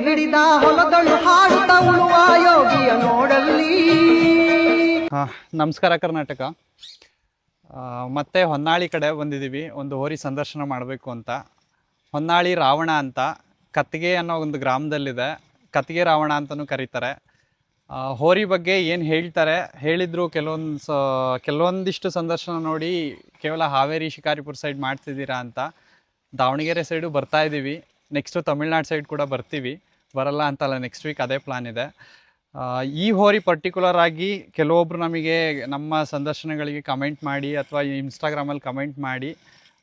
ಹಿಡಿದ ಹೊಲದಳು ಹಾಡುತ್ತ ಉಳುವ ಯೋಗಿಯ ನೋಡಲ್ಲಿ. ನಮಸ್ಕಾರ ಕರ್ನಾಟಕ. ಮತ್ತೆ ಹೊನ್ನಾಳಿ ಕಡೆ ಬಂದಿದ್ದೀವಿ, ಒಂದು ಹೋರಿ ಸಂದರ್ಶನ ಮಾಡಬೇಕು ಅಂತ. ಹೊನ್ನಾಳಿ ರಾವಣ ಅಂತ ಕತ್ತಿಗೆ ಅನ್ನೋ ಒಂದು ಗ್ರಾಮದಲ್ಲಿದೆ. ಕತ್ತಿಗೆ ರಾವಣ ಅಂತಲೂ ಕರೀತಾರೆ. ಹೋರಿ ಬಗ್ಗೆ ಏನು ಹೇಳ್ತಾರೆ ಹೇಳಿದ್ರು, ಕೆಲವೊಂದಿಷ್ಟು ಸಂದರ್ಶನ ನೋಡಿ ಕೇವಲ ಹಾವೇರಿ ಶಿಕಾರಿಪುರ ಸೈಡ್ ಮಾಡ್ತಿದ್ದೀರಾ ಅಂತ. ದಾವಣಗೆರೆ ಸೈಡು ಬರ್ತಾ ಇದ್ದೀವಿ, ನೆಕ್ಸ್ಟು ತಮಿಳ್ನಾಡು ಸೈಡ್ ಕೂಡ ಬರ್ತೀವಿ. ಬರಲ್ಲ ಅಂತಲ್ಲ, ನೆಕ್ಸ್ಟ್ ವೀಕ್ ಅದೇ ಪ್ಲಾನ್ ಇದೆ. ಈ ಹೋರಿ ಪರ್ಟಿಕ್ಯುಲರ್ ಆಗಿ ಕೆಲವೊಬ್ರು ನಮಗೆ ನಮ್ಮ ಸಂದರ್ಶನಗಳಿಗೆ ಕಮೆಂಟ್ ಮಾಡಿ ಅಥವಾ ಇನ್ಸ್ಟಾಗ್ರಾಮಲ್ಲಿ ಕಮೆಂಟ್ ಮಾಡಿ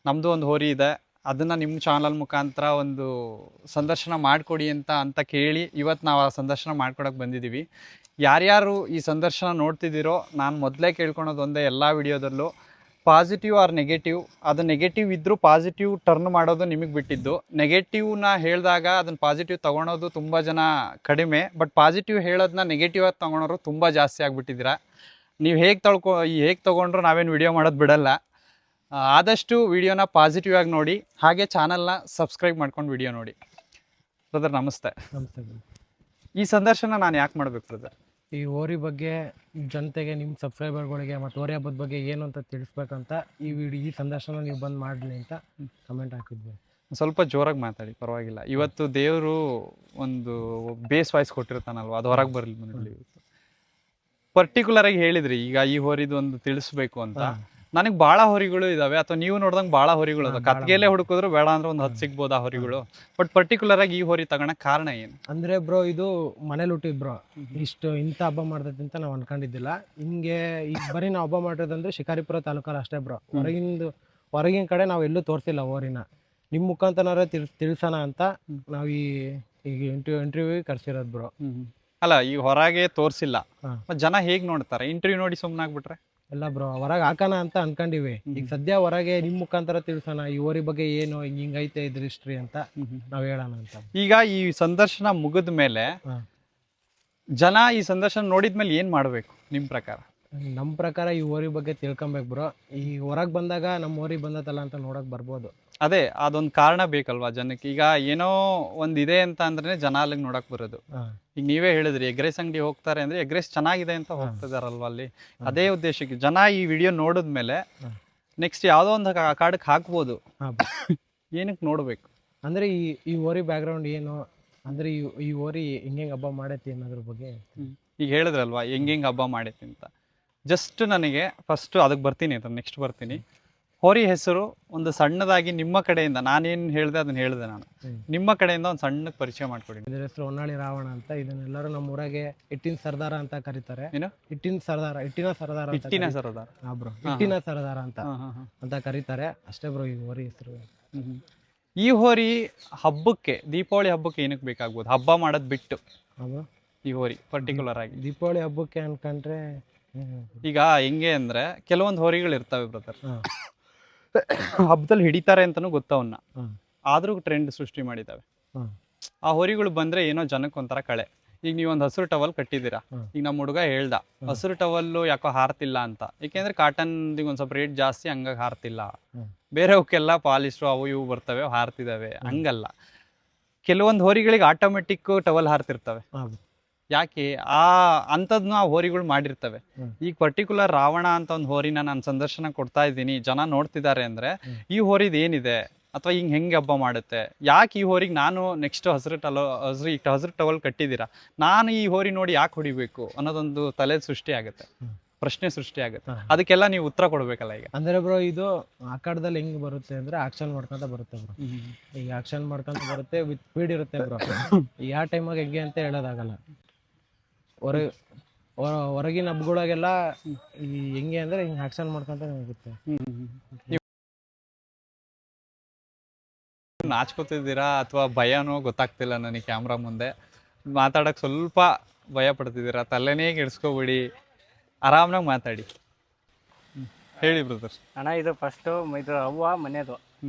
ನಮ್ಮದು ಒಂದು ಹೋರಿ ಇದೆ, ಅದನ್ನು ನಿಮ್ಮ ಚಾನಲ್ ಮುಖಾಂತರ ಒಂದು ಸಂದರ್ಶನ ಮಾಡಿಕೊಡಿ ಅಂತ ಕೇಳಿ ಇವತ್ತು ನಾವು ಆ ಸಂದರ್ಶನ ಮಾಡ್ಕೊಡೋಕೆ ಬಂದಿದ್ದೀವಿ. ಯಾರ್ಯಾರು ಈ ಸಂದರ್ಶನ ನೋಡ್ತಿದ್ದೀರೋ ನಾನು ಮೊದಲೇ ಕೇಳ್ಕೊಳೋದು ಒಂದೇ, ಎಲ್ಲ ವಿಡಿಯೋದಲ್ಲೂ ಪಾಸಿಟಿವ್ ಆರ್ ನೆಗೆಟಿವ್, ಅದು ನೆಗೆಟಿವ್ ಇದ್ದರೂ ಪಾಸಿಟಿವ್ ಟರ್ನ್ ಮಾಡೋದು ನಿಮಗೆ ಬಿಟ್ಟಿದ್ದು. ನೆಗೆಟಿವ್ನ ಹೇಳಿದಾಗ ಅದನ್ನು ಪಾಸಿಟಿವ್ ತೊಗೊಳೋದು ತುಂಬ ಜನ ಕಡಿಮೆ, ಬಟ್ ಪಾಸಿಟಿವ್ ಹೇಳೋದನ್ನ ನೆಗೆಟಿವ್ ಆಗಿ ತೊಗೊಳೋರು ತುಂಬ ಜಾಸ್ತಿ ಆಗಿಬಿಟ್ಟಿದ್ದೀರಾ. ನೀವು ಹೇಗೆ ತೊಗೊಂಡ್ರು ನಾವೇನು ವಿಡಿಯೋ ಮಾಡೋದು ಬಿಡಲ್ಲ. ಆದಷ್ಟು ವಿಡಿಯೋನ ಪಾಸಿಟಿವ್ ಆಗಿ ನೋಡಿ, ಹಾಗೆ ಚಾನಲ್ನ ಸಬ್ಸ್ಕ್ರೈಬ್ ಮಾಡ್ಕೊಂಡು ವಿಡಿಯೋ ನೋಡಿ. ಬ್ರದರ್ ನಮಸ್ತೆ. ನಮಸ್ತೆ. ಈ ಸಂದರ್ಶನ ನಾನು ಯಾಕೆ ಮಾಡಬೇಕು ಬ್ರದರ್? ಈ ಹೋರಿ ಬಗ್ಗೆ ಜನತೆಗೆ, ನಿಮ್ಮ ಸಬ್ಸ್ಕ್ರೈಬರ್ಗಳಿಗೆ ಮತ್ತು ಹೋರಿ ಹಬ್ಬದ ಬಗ್ಗೆ ಏನು ಅಂತ ತಿಳಿಸ್ಬೇಕಂತ ಈ ಸಂದರ್ಶನ ನೀವು ಬಂದು ಮಾಡಲಿ ಅಂತ ಕಮೆಂಟ್ ಹಾಕಿದ್ವಿ. ಸ್ವಲ್ಪ ಜೋರಾಗಿ ಮಾತಾಡಿ, ಪರವಾಗಿಲ್ಲ. ಇವತ್ತು ದೇವರು ಒಂದು ಬೇಸ್ ವಾಯ್ಸ್ ಕೊಟ್ಟಿರ್ತಾನಲ್ವ, ಅದು ಹೊರಗೆ ಬರಲಿ ಮನೇಲಿ. ಪರ್ಟಿಕ್ಯುಲರ್ ಆಗಿ ಹೇಳಿದ್ರಿ ಈಗ ಈ ಹೋರಿದು ಒಂದು ತಿಳಿಸ್ಬೇಕು ಅಂತ. ನನಗೆ ಭಾಳ ಹೊರಿಗಳು ಇದಾವೆ, ಅಥವಾ ನೀವು ನೋಡ್ದಂಗೆ ಭಾಳ ಹೊರಿಗಳು ಅದಾವೆ. ಕತ್ಗೆಲೆ ಹುಡುಕಿದ್ರು ಬೇಡ ಅಂದ್ರೆ ಒಂದು 10 ಸಿಗ್ಬೋದು ಆ ಹೊರಿಗಳು. ಬಟ್ ಪರ್ಟಿಕ್ಯುಲರ್ ಆಗಿ ಈ ಹೋರಿ ತಗೋಣಕ್ಕೆ ಕಾರಣ ಏನು? ಅಂದರೆ ಬ್ರೋ, ಇದು ಮನೇಲಿ ಹುಟ್ಟಿದ್ ಬ್ರೋ. ಇಂಥ ಹಬ್ಬ ಮಾಡ್ತೈತೆ ಅಂತ ನಾವು ಅನ್ಕೊಂಡಿದ್ದಿಲ್ಲ. ಹಿಂಗೆ ಈಗ ಬರೀ ನಾವು ಹಬ್ಬ ಮಾಡಿರೋದಂದ್ರೆ ಶಿಕಾರಿಪುರ ತಾಲೂಕಲ್ಲಿ ಅಷ್ಟೇ ಬ್ರೋ. ಹೊರಗಿನ ಕಡೆ ನಾವು ಎಲ್ಲೂ ತೋರಿಸಿಲ್ಲ ಹೋರಿನ. ನಿಮ್ಮ ಮುಖಾಂತರನಾರ ತಿಳಿಸೋಣ ಅಂತ ನಾವು ಈಗ ಇಂಟರ್ವ್ಯೂಗೆ ಕರ್ಸಿರೋದು ಬ್ರೋ. ಅಲ್ಲ, ಈಗ ಹೊರಗೆ ತೋರಿಸಿಲ್ಲ, ಜನ ಹೇಗೆ ನೋಡ್ತಾರೆ? ಇಂಟರ್ವ್ಯೂ ನೋಡಿ ಸುಮ್ಮನೆ ಆಗ್ಬಿಟ್ರೆ ಎಲ್ಲ ಬ್ರೋ, ಹೊರಗೆ ಹಾಕೋಣ ಅಂತ ಅನ್ಕೊಂಡಿವಿ. ಈಗ ಸದ್ಯ ಹೊರಗೆ ನಿಮ್ಮ ಮುಖಾಂತರ ತಿಳಿಸೋಣ, ಈ ಹೋರಿ ಬಗ್ಗೆ ಏನು ಹಿಂಗೈತೆ ಇದ್ರ ಹಿಸ್ಟ್ರಿ ಅಂತ ನಾವು ಹೇಳೋಣ ಅಂತ. ಈಗ ಈ ಸಂದರ್ಶನ ಮುಗಿದ ಮೇಲೆ ಜನ ಈ ಸಂದರ್ಶನ ನೋಡಿದ್ಮೇಲೆ ಏನು ಮಾಡಬೇಕು ನಿಮ್ಮ ಪ್ರಕಾರ? ನಮ್ಮ ಪ್ರಕಾರ ಈ ಹೋರಿ ಬಗ್ಗೆ ತಿಳ್ಕೊಬೇಕು ಬ್ರೋ. ಈ ಹೊರಗೆ ಬಂದಾಗ ನಮ್ಮ ಹೋರಿ ಬಂದತಲ್ಲ ಅಂತ ನೋಡಕ್ ಬರ್ಬೋದು. ಅದೇ, ಅದೊಂದು ಕಾರಣ ಬೇಕಲ್ವಾ ಜನಕ್ಕೆ. ಈಗ ಏನೋ ಒಂದು ಇದೆ ಅಂತ ಅಂದ್ರೆ ಜನ ಅಲ್ಲಿಗೆ ನೋಡಕ್ ಬರೋದು. ಈಗ ನೀವೇ ಹೇಳಿದ್ರಿ, ಎಗ್ರೆಸ್ ಅಂಗಡಿ ಹೋಗ್ತಾರೆ ಅಂದ್ರೆ ಎಗ್ರೆಸ್ ಚೆನ್ನಾಗಿದೆ ಅಂತ ಹೋಗ್ತಿದಾರಲ್ವ ಅಲ್ಲಿ. ಅದೇ ಉದ್ದೇಶಕ್ಕೆ ಜನ ಈ ವಿಡಿಯೋ ನೋಡಿದ್ಮೇಲೆ ನೆಕ್ಸ್ಟ್ ಯಾವುದೋ ಒಂದು ಕಾಡಕ್ಕೆ ಹಾಕ್ಬೋದು. ಏನಕ್ಕೆ ನೋಡ್ಬೇಕು ಅಂದ್ರೆ ಈ ಹೋರಿ ಬ್ಯಾಕ್ಗ್ರೌಂಡ್ ಏನು ಅಂದ್ರೆ ಈ ಹೋರಿ ಹೆಂಗೆ ಹಬ್ಬ ಮಾಡೈತಿ ಅನ್ನೋದ್ರ ಬಗ್ಗೆ. ಈಗ ಹೇಳಿದ್ರಲ್ವಾ ಹೆಂಗೆ ಹಬ್ಬ ಮಾಡೈತಿ ಅಂತ. ಜಸ್ಟ್ ನನಗೆ ಫಸ್ಟ್ ಅದಕ್ಕೆ ಬರ್ತೀನಿ ಅಂತ, ನೆಕ್ಸ್ಟ್ ಬರ್ತೀನಿ. ಹೋರಿ ಹೆಸರು ಒಂದು ಸಣ್ಣದಾಗಿ ನಿಮ್ಮ ಕಡೆಯಿಂದ, ನಾನೇನು ಹೇಳಿದೆ ಅದನ್ನ ಹೇಳಿದೆ ನಾನು, ನಿಮ್ಮ ಕಡೆಯಿಂದ ಒಂದು ಸಣ್ಣ ಪರಿಚಯ ಮಾಡ್ಕೊಡಿ. ಇದ್ರ ಹೆಸರು ಹೊನ್ನಾಳಿ ರಾವಣ ಅಂತ. ಇದನ್ನೆಲ್ಲರೂ ನಮ್ಮ ಊರಾಗೆ ಹಿಟ್ಟಿನ ಸರ್ದಾರ ಅಂತ ಕರೀತಾರೆ. ಏನು? ಹಿಟ್ಟಿನ ಸರ್ದಾರ ಅಂತ ಕರೀತಾರೆ ಅಷ್ಟೇ ಬ್ರೋ ಈ ಹೋರಿ ಹೆಸರು. ಈ ಹೋರಿ ಹಬ್ಬಕ್ಕೆ, ದೀಪಾವಳಿ ಹಬ್ಬಕ್ಕೆ ಏನಕ್ಕೆ ಬೇಕಾಗ್ಬೋದು? ಹಬ್ಬ ಮಾಡೋದು ಬಿಟ್ಟು ಈ ಹೋರಿ ಪರ್ಟಿಕ್ಯುಲರ್ ಆಗಿ ದೀಪಾವಳಿ ಹಬ್ಬಕ್ಕೆ ಅನ್ಕೊಂಡ್ರೆ, ಈಗ ಹೆಂಗೆ ಅಂದ್ರೆ ಕೆಲವೊಂದು ಹೋರಿಗಳು ಇರ್ತವೆ ಬ್ರದರ್, ಹಬ್ಬದಲ್ಲಿ ಹಿಡಿತಾರೆ ಅಂತನೂ ಗೊತ್ತವನ್ನ, ಆದ್ರೂ ಟ್ರೆಂಡ್ ಸೃಷ್ಟಿ ಮಾಡಿದಾವೆ. ಆ ಹೋರಿಗಳು ಬಂದ್ರೆ ಏನೋ ಜನಕ್ಕೆ ಒಂಥರ ಕಳೆ. ಈಗ ನೀವೊಂದು ಹಸಿರು ಟವಲ್ ಕಟ್ಟಿದ್ದೀರಾ, ಈಗ ನಮ್ಮ ಹುಡುಗ ಹೇಳ್ದ ಹಸಿರು ಟವಲ್ಲು ಯಾಕೋ ಹಾರ್ತಿಲ್ಲ ಅಂತ. ಯಾಕೆಂದ್ರೆ ಕಾಟನ್ ಒಂದ್ ಸ್ವಲ್ಪ ರೇಟ್ ಜಾಸ್ತಿ, ಹಂಗಾಗಿ ಹಾರ್ತಿಲ್ಲ. ಬೇರೆವಕ್ಕೆಲ್ಲ ಪಾಲಿಸ್ಟ್ರು ಅವು ಇವು ಬರ್ತವೆ, ಹಾರ್ತಿದಾವೆ. ಹಂಗಲ್ಲ, ಕೆಲವೊಂದು ಹೋರಿಗಳಿಗೆ ಆಟೋಮೆಟಿಕ್ ಟವಲ್ ಹಾರ್ತಿರ್ತವೆ. ಯಾಕೆ ಅಂಥದ್ನ ಆ ಹೋರಿಗಳು ಮಾಡಿರ್ತವೆ. ಈಗ ಪರ್ಟಿಕ್ಯುಲರ್ ರಾವಣ ಅಂತ ಒಂದು ಹೋರಿನ ನಾನು ಸಂದರ್ಶನ ಕೊಡ್ತಾ ಇದ್ದೀನಿ, ಜನ ನೋಡ್ತಿದ್ದಾರೆ ಅಂದ್ರೆ ಈ ಹೋರಿದ್ ಏನಿದೆ ಅಥವಾ ಹಿಂಗೆ ಹೆಂಗೆ ಹಬ್ಬ ಮಾಡುತ್ತೆ, ಯಾಕೆ ಈ ಹೋರಿಗೆ ನಾನು ನೆಕ್ಸ್ಟ್ ಹಸಿರು ಟವಲ್ ಕಟ್ಟಿದ್ದೀರಾ, ನಾನು ಈ ಹೋರಿ ನೋಡಿ ಯಾಕೆ ಹೊಡಿಬೇಕು ಅನ್ನೋದೊಂದು ತಲೆ ಸೃಷ್ಟಿ ಆಗುತ್ತೆ, ಪ್ರಶ್ನೆ ಸೃಷ್ಟಿ ಆಗುತ್ತೆ. ಅದಕ್ಕೆಲ್ಲ ನೀವು ಉತ್ತರ ಕೊಡ್ಬೇಕಲ್ಲ. ಈಗ ಅಂದ್ರೆ ಬ್ರೋ, ಇದು ಆಕಾರದಲ್ಲಿ ಹೆಂಗ್ ಬರುತ್ತೆ ಅಂದ್ರೆ ಆಕ್ಷನ್ ಮಾಡ್ಕೊಂತ ಬರುತ್ತೆ ಬ್ರೋ. ಈಗ ಆಕ್ಷನ್ ಮಾಡ್ಕೊಂತ ಬರುತ್ತೆ, ವಿತ್ ಸ್ಪೀಡ್ ಇರುತ್ತೆ ಬ್ರೋ. ಯಾವ ಟೈಮಾಗ ಹೆಂಗೆ ಅಂತ ಹೇಳೋದಾಗಲ್ಲ. ಹೊರಗಿನ ಹಬ್ಬಗಳಿಗೆಲ್ಲ ಈ ಹೆಂಗೆ ಅಂದ್ರೆ ಹಿಂಗೆ ಆಕ್ಷನ್ ಮಾಡ್ಕೊಂತ ಹೋಗುತ್ತೆ. ನಾಚ್ಕೋತಿದ್ದೀರಾ ಅಥವಾ ಭಯನೋ ಗೊತ್ತಾಗ್ತಿಲ್ಲ ನನಗೆ. ಕ್ಯಾಮ್ರಾ ಮುಂದೆ ಮಾತಾಡಕ್ ಸ್ವಲ್ಪ ಭಯ ಪಡ್ತಿದ್ದೀರಾ, ತಲೆನೇ ಕೆಡ್ಸ್ಕೊಬಿಡಿ, ಆರಾಮಾಗಿ ಮಾತಾಡಿ. ಹೇಳಿ ಬ್ರದರ್. ಅಣ್ಣ, ಇದು ಫಸ್ಟ್ ಇದು ಅವ್ವ ಮನೆದು,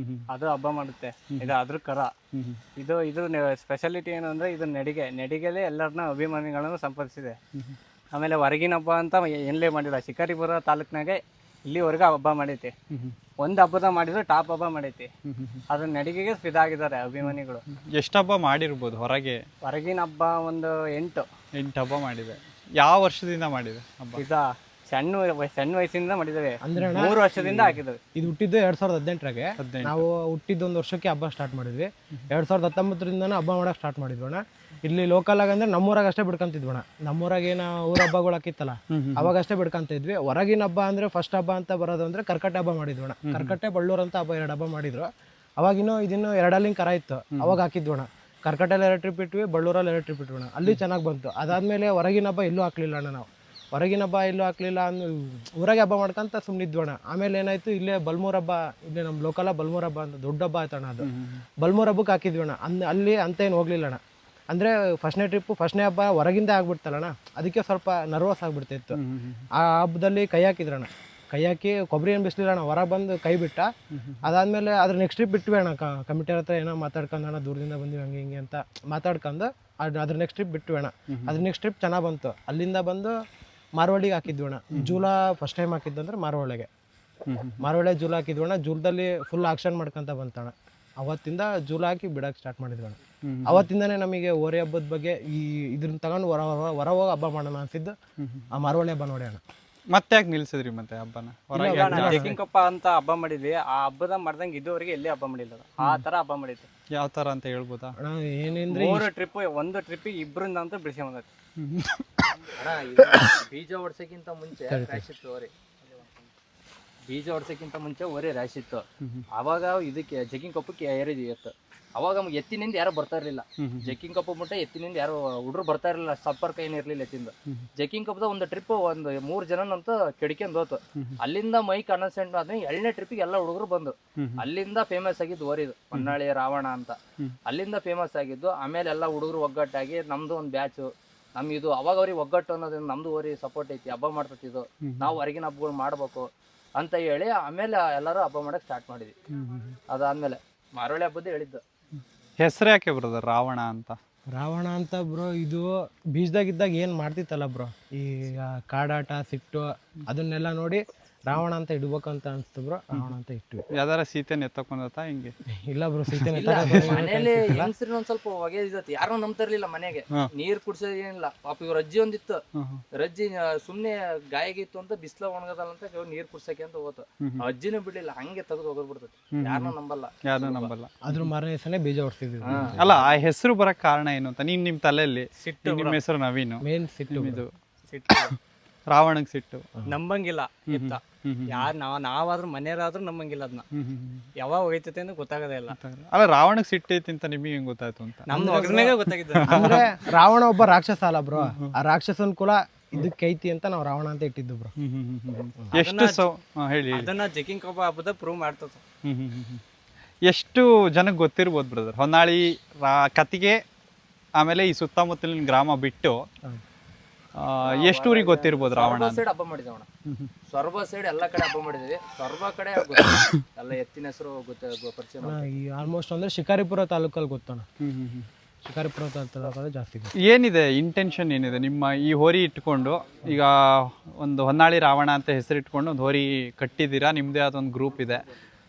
ಅದು ಹಬ್ಬ ಮಾಡುತ್ತೆ. ಇದು ಅದ್ರ ಕರ. ಇದು ಸ್ಪೆಷಾಲಿಟಿ ಏನು ಅಂದ್ರೆ ಇದು ನಡಿಗೆಲೆ ಎಲ್ಲರನ್ನ ಅಭಿಮಾನಿಗಳನ್ನು ಸಂಪಾದಿಸಿದೆ. ಆಮೇಲೆ ಹೊರಗಿನ ಹಬ್ಬ ಅಂತ ಎಲ್ಲೇ ಮಾಡಿಲ್ಲ. ಶಿಕಾರಿಪುರ ತಾಲೂಕಿನಾಗೆ ಇಲ್ಲಿವರೆಗೂ ಹಬ್ಬ ಮಾಡೈತಿ. ಒಂದು ಹಬ್ಬದ ಮಾಡಿದ್ರೆ ಟಾಪ್ ಹಬ್ಬ ಮಾಡೈತಿ. ಅದ್ರ ನಡಿಗೆಗೆ ಫಿದಾಗಿದ್ದಾರೆ ಅಭಿಮಾನಿಗಳು. ಎಷ್ಟು ಹಬ್ಬ ಮಾಡಿರ್ಬೋದು ಹೊರಗೆ? ಹೊರಗಿನ ಹಬ್ಬ ಒಂದು 8 ಹಬ್ಬ ಮಾಡಿದೆ. ಯಾವ ವರ್ಷದಿಂದ ಮಾಡಿದೆ ಹಬ್ಬ? ಇದಾ ಸಣ್ಣ ವಯಸ್ಸಿಂದ ಮಾಡಿದ್ದೇವೆ. ಅಂದ್ರೆ 3 ವರ್ಷದಿಂದ ಹಾಕಿದ್ದೇವೆ. ಇದು ಹುಟ್ಟಿದ್ದು 2018ರಾಗೆ. ನಾವು ಹುಟ್ಟಿದ್ದು 1 ವರ್ಷಕ್ಕೆ ಹಬ್ಬ ಸ್ಟಾರ್ಟ್ ಮಾಡಿದ್ವಿ. 2019ರಿಂದನೇ ಹಬ್ಬ ಮಾಡಕ್ಕೆ ಸ್ಟಾರ್ಟ್ ಮಾಡಿದ್ವಣ್ಣ. ಇಲ್ಲಿ ಲೋಕಲ್ ಆಗಿ ಅಂದ್ರೆ ನಮ್ಮೂರಾಗ ಅಷ್ಟೇ ಬಿಡ್ಕೊಂತಿದ್ವಣ್ಣ. ನಮ್ಮೂರಾಗ ಏನೋ ಊರ ಹಬ್ಬಗಳು ಹಾಕಿತ್ತಲ್ಲ ಅವಾಗ ಅಷ್ಟೇ ಬಿಡ್ಕೊಂತ ಇದ್ವಿ. ಹೊರಗಿನ ಹಬ್ಬ ಅಂದ್ರೆ ಫಸ್ಟ್ ಹಬ್ಬ ಅಂತ ಬರೋದು ಅಂದ್ರೆ ಕರ್ಕಟ್ಟೆ ಹಬ್ಬ ಮಾಡಿದ್ವಣ್ಣ. ಕರ್ಕಟ್ಟೆ ಬಳ್ಳೂರು ಅಂತ ಹಬ್ಬ 2 ಹಬ್ಬ ಮಾಡಿದ್ರು. ಅವಾಗಿನ್ನೂ ಇದನ್ನು 2 ಅಲ್ಲಿಂಗ್ ಕರ ಇತ್ತು, ಅವಾಗ ಹಾಕಿದ್ವಣ್ಣ. ಕರ್ಕಟ್ಟೆಲ್ಲಿ 2 ಟ್ರಿಪ್ ಇಟ್ವಿ, ಬಳ್ಳೂರಲ್ಲಿ 2 ಟ್ರಿಪ್ ಇಟ್ವಣ್ಣ. ಅಲ್ಲಿ ಚೆನ್ನಾಗಿ ಬಂತು. ಅದಾದ್ಮೇಲೆ ಹೊರಗಿನ ಹಬ್ಬ ಎಲ್ಲೂ ಹಾಕ್ಲಿಲ್ಲ ಅಣ್ಣ ನಾವು. ಹೊರಗಿನ ಹಬ್ಬ ಎಲ್ಲೂ ಹಾಕ್ಲಿಲ್ಲ ಊರಾಗೆ ಹಬ್ಬ ಮಾಡ್ಕೊಂತ ಸುಮ್ಮನಿದ್ವಣ್ಣ. ಆಮೇಲೆ ಏನಾಯ್ತು, ಇಲ್ಲೇ ಬಲ್ಮೂರ್ ಹಬ್ಬ, ಇಲ್ಲೇ ನಮ್ಮ ಲೋಕಲ ಬಲ್ಮೂರ್ ಹಬ್ಬ ಅಂತ ದೊಡ್ಡ ಹಬ್ಬ ಆಯ್ತಣ್ಣ. ಅದು ಬಲ್ಮೂರ್ ಹಬ್ಬಕ್ಕೆ ಹಾಕಿದ್ವಣ್ಣ. ಅಲ್ಲಿ ಅಂತ ಏನು ಹೋಗ್ಲಿಲ್ಲ ಅಣ್ಣ. ಅಂದರೆ ಫಸ್ಟ್ನೇ ಹಬ್ಬ ಹೊರಗಿಂದ ಆಗ್ಬಿಡ್ತಲ್ಲಣ್ಣ, ಅದಕ್ಕೆ ಸ್ವಲ್ಪ ನರ್ವಸ್ ಆಗ್ಬಿಡ್ತಿತ್ತು. ಆ ಹಬ್ಬದಲ್ಲಿ ಕೈ ಹಾಕಿದ್ರಣ್ಣ. ಕೈ ಹಾಕಿ ಕೊಬ್ಬರಿ ಏನು ಬಿಸ್ಲಿಲ್ಲ ಅಣ್ಣ, ಹೊರಗೆ ಬಂದು ಕೈ ಬಿಟ್ಟ. ಅದಾದಮೇಲೆ ಅದ್ರ ನೆಕ್ಸ್ಟ್ ಟ್ರಿಪ್ ಬಿಟ್ವಿ ಅಣ್ಣ. ಕಮಿಟಿಯವ್ರ ಹತ್ರ ಏನೋ ಮಾತಾಡ್ಕೊಂಡು ಅಣ್ಣ ದೂರದಿಂದ ಬಂದಿವಿ ಹಂಗೆ ಹಿಂಗೆ ಅಂತ ಮಾತಾಡ್ಕೊಂಡು ಅದ್ರ ನೆಕ್ಸ್ಟ್ ಟ್ರಿಪ್ ಬಿಟ್ವಿ ಅಣ್ಣ. ಅದ್ರ ನೆಕ್ಸ್ಟ್ ಟ್ರಿಪ್ ಚೆನ್ನಾಗಿ ಬಂತು. ಅಲ್ಲಿಂದ ಬಂದು ಮಾರವಾಡಿಗೆ ಹಾಕಿದ್ವಿ ಅಣ್ಣ. ಜೂಲ ಫಸ್ಟ್ ಟೈಮ್ ಹಾಕಿದ್ದಂದ್ರೆ ಮಾರವಾಡೆ ಜೂಲ ಹಾಕಿದ್ವಿ ಅಣ್ಣ. ಜೂಲದಲ್ಲಿ ಫುಲ್ ಆಕ್ಷನ್ ಮಾಡ್ಕೊಂತ ಬಂತಣ್ಣ. ಅವತ್ತಿಂದ ಜೂಲ ಹಾಕಿ ಬಿಡಕ್ಕೆ ಸ್ಟಾರ್ಟ್ ಮಾಡಿದ್ವಿ ಅಣ್ಣ. ಅವತ್ತಿಂದನೇ ನಮಗೆ ಹೋರಿ ಹಬ್ಬದ ಬಗ್ಗೆ ಇದ್ರನ್ನ ತಗೊಂಡು ಹೊರ ಹೋಗಿ ಹಬ್ಬ ಮಾಡೋಣ ಅನ್ಸಿದ್ದು ಆ ಮಾರವಾಡೆ ಹಬ್ಬ ನೋಡಿ ಅಣ್ಣ. ಮತ್ತೆ ಯಾಕೆ ನಿಲ್ಸಿದ್ರಿ ಮತ್ತೆ ಹಬ್ಬನ? ಜಗ್ಗಿಂಕೊಪ್ಪ ಅಂತ ಹಬ್ಬ ಮಾಡಿದ್ವಿ. ಆ ಹಬ್ಬದ ಮಾಡ್ದಂಗೆ ಇದುವರೆಗೆ ಎಲ್ಲಿ ಹಬ್ಬ ಮಾಡಿಲ್ಲ. ಆ ತರ ಹಬ್ಬ ಮಾಡಿತ್ತು. ಯಾವ ತರ ಅಂತ ಹೇಳ್ಬೋದಾ? ಏನೇಂದ್ರೆ 3 ಟ್ರಿಪ್, ಒಂದು ಟ್ರಿಪ್ ಇಬ್ಬರಿಂದ ಅಂತ ಬಿಡಿಸಿ ಬಂದೈತಿ. ಬೀಜ ಹೊಡ್ಸಕ್ಕಿಂತ ಮುಂಚೆ ರ್ಯಾಶ್ ಇತ್ತು ಹೋರಿ. ಬೀಜ ಹೊಡ್ಸಕ್ಕಿಂತ ಮುಂಚೆ ಹೋರಿ ರ್ಯಾಶ್ ಇತ್ತು. ಅವಾಗ ಇದಕ್ಕೆ ಜಗ್ಗಿಂಗ್ ಕಪ್ಪಕ್ಕೆ ಏರಿದ್ವಿ ಎತ್ತು. ಅವಾಗ ಎತ್ತಿನಿಂದ ಯಾರು ಬರ್ತಾ ಇರ್ಲಿಲ್ಲ. ಜಗ್ಗಿಂಗ್ ಕಪ್ಪ ಮುಟ್ಟ ಎತ್ತಿನಿಂದ ಯಾರು ಹುಡುಗರು ಬರ್ತಾ ಇರಲಿಲ್ಲ. ಸಂಪರ್ಕ ಏನಿರ್ಲಿಲ್ಲ ಎತ್ತಿಂದ. ಜಗ್ಗಿಂಗ್ ಕಪ್ಪದ ಒಂದು ಟ್ರಿಪ್ ಒಂದು 3 ಜನನಂತ ಕೆಡ್ಕೊಂಡ್ ಹೋತು. ಅಲ್ಲಿಂದ ಮೈಕ್ ಅನೌನ್ಸ್ಮೆಂಟ್ ಆದ್ಮೇಲೆ 2ನೇ ಟ್ರಿಪ್ಗೆ ಎಲ್ಲ ಹುಡುಗರು ಬಂದು ಅಲ್ಲಿಂದ ಫೇಮಸ್ ಆಗಿದ್ದು ಹೋರಿದು ಹೊನ್ನಾಳಿ ರಾವಣ ಅಂತ. ಅಲ್ಲಿಂದ ಫೇಮಸ್ ಆಗಿದ್ದು. ಆಮೇಲೆ ಎಲ್ಲ ಹುಡುಗರು ಒಗ್ಗಟ್ಟಾಗಿ ನಮ್ದು ಒಂದು ಬ್ಯಾಚ್, ಇದು ಅವಾಗ ಅವ್ರಿಗೆ ಒಗ್ಗಟ್ಟು ಅನ್ನೋದ್ರಿಂದ ನಮ್ದು ಹೋರಿ ಸಪೋರ್ಟ್ ಐತಿ, ಹಬ್ಬ ಮಾಡ್ತಿದ್ದು ನಾವು ಹೊರಗಿನ ಹಬ್ಬಗಳು ಮಾಡ್ಬೇಕು ಅಂತ ಹೇಳಿ ಆಮೇಲೆ ಎಲ್ಲರೂ ಹಬ್ಬ ಮಾಡಕ್ ಸ್ಟಾರ್ಟ್ ಮಾಡಿದ್ವಿ. ಅದಾದ್ಮೇಲೆ ಮಾರವಾಡಿ ಹಬ್ಬದ ಹೇಳಿದ್ದು. ಹೆಸರು ಯಾಕೆ ಬ್ರದರ್ ರಾವಣ ಅಂತ? ರಾವಣ ಅಂತ ಬ್ರೋ, ಇದು ಬೀಜದಾಗಿದ್ದಾಗ ಏನು ಮಾಡ್ತಿತ್ತಲ್ಲ ಬ್ರೋ, ಈ ಕಾಡಾಟ ಸಿಟ್ಟು ಅದನ್ನೆಲ್ಲ ನೋಡಿ ರಾವಣ ಅಂತ ಇಡ್ಬೇಕಂತ ಅನ್ಸ್ತು ಬ್ರೋ. ರಾವಣ ಅಂತ ಇಟ್ವಿ. ಯಾವ್ದಾರ ಸೀತೆನ ಎತ್ತಕೊಂಡತ ಹಿಂಗೆ? ಇಲ್ಲ ಬ್ರೋ, ಸೀತೆ ಮನೇಲಿ ಹೆಂಗಸ್ರಿ ಒಂದ್ ಸ್ವಲ್ಪ ಹೊಗೆ ಇದ್ದತಿ. ಯಾರು ನಂಬ್ತಿರ್ಲಿಲ್ಲ ಮನೆಗೆ. ನೀರ್ ಕುಡ್ಸೋದ್ ಏನಿಲ್ಲ. ಪಾಪ ಇವ್ರ ಅಜ್ಜಿ ಒಂದಿತ್ತು. ರಜ್ಜಿ ಸುಮ್ನೆ ಗಾಯಗಿತ್ತು ಅಂತ ಬಿಸ್ಲ ಒಣಗದಲ್ಲ ಅಂತ ನೀರ್ ಕುಡ್ಸಕ್ಕೆ ಅಂತ ಹೋತು. ಅಜ್ಜಿನೂ ಬಿಡ್ಲಿಲ್ಲ, ಹಂಗೆ ತೆಗೆದು ಹೋಗ್ಬಿಡ್ತೈತಿ. ಯಾರನ್ನೂ ನಂಬಲ್ಲ. ಅದ್ರ ಮಾರನೇ ದಿವಸನೇ ಬೀಜ ಹೊಡ್ತಿದ್ವಿ. ಅಲ್ಲ, ಆ ಹೆಸರು ಬರಕ್ ಕಾರಣ ಏನು ಅಂತ ನಿಮ್ ತಲೆಯಲ್ಲಿ? ಸಿಟ್ಟು. ನಿಮ್ಮ ಹೆಸರು ನವೀನು. ಮೇನ್ ಸಿಟ್ಟು. ಇದು ಸಿಟ್ಟು, ರಾವಣಗ್ ಸಿಟ್ಟು. ನಂಬಂಗಿಲ್ಲ ಇತ್ತ. ಯಾರು ನಾವಾದ್ರೂ ಮನೆಯವರಾದ್ರೂ ನಂಬಂಗಿಲ್ಲ. ಅದನ್ನ ಯಾವಾಗ ಹೋಯ್ತೈತೆ ಅಂತ ಗೊತ್ತಾಗದೇ ಇಲ್ಲ. ಅಲ್ಲ, ರಾವಣಗ್ ಸಿಟ್ಟು ಐತಿ ಅಂತ ನಿಮಗೆ ಹೆಂಗ್ ಗೊತ್ತಾಯ್ತು ಅಂತ? ನಮ್ದು ಒಗದ್ಮೇಲೆ ಗೊತ್ತಾಗಿದ್ದ. ಅಂದ್ರೆ ರಾವಣ ಒಬ್ಬ ರಾಕ್ಷಸ ಅಲ್ಲ ಬ್ರೋ. ಆ ರಾಕ್ಷಸನ್ ಕುಲ ಇದಕ್ಕೆ ಐತಿ ಅಂತ ನಾವು ರಾವಣ ಅಂತ ಇಟ್ಟಿದ್ದು ಬ್ರೋ. ಎಷ್ಟು ಹೇಳಿ. ಅದನ್ನ ಜಗ್ಗಿಂಗ್ ಕಪ್ಪ ಹಬ್ಬದ ಪ್ರೂವ್ ಮಾಡ್ತದ. ಎಷ್ಟು ಜನಕ್ಕೆ ಗೊತ್ತಿರ್ಬೋದು ಬ್ರದರ್ ಹೊನ್ನಾಳಿ ಕತ್ತಿಗೆ ಆಮೇಲೆ ಈ ಸುತ್ತಮುತ್ತಲಿನ ಗ್ರಾಮ ಬಿಟ್ಟು ಎಷ್ಟು ಊರಿಗೆ ಗೊತ್ತಿರ್ಬೋದು ರಾವಣ? ಸೈಡ್ ಹಬ್ಬ ಮಾಡಿದವಣ. ಸೊರಬ ಸೈಡ್ ಎಲ್ಲ ಕಡೆ ಹಬ್ಬ ಮಾಡಿದ್ವಿ. ಸೊರಬ ಕಡೆ ಎಲ್ಲ ಎತ್ತಿನ ಹೆಸರು ಪರಿಚಯ. ಆಲ್ಮೋಸ್ಟ್ ಅಂದ್ರೆ ಶಿಕಾರಿಪುರ ತಾಲೂಕಲ್ಲಿ ಗೊತ್ತಣ್ಣ. ಶಿಕಾರಿಪುರ ತಾಲೂಕಲ್ಲಿ ಜಾಸ್ತಿ. ಏನಿದೆ ಇಂಟೆನ್ಷನ್ ಏನಿದೆ ನಿಮ್ಮ ಈ ಹೋರಿ ಇಟ್ಕೊಂಡು? ಈಗ ಒಂದು ಹೊನ್ನಾಳಿ ರಾವಣ ಅಂತ ಹೆಸರಿಟ್ಕೊಂಡು ಒಂದು ಹೋರಿ ಕಟ್ಟಿದ್ದೀರಾ, ನಿಮ್ಮದೇ ಆದ ಒಂದು ಗ್ರೂಪ್ ಇದೆ.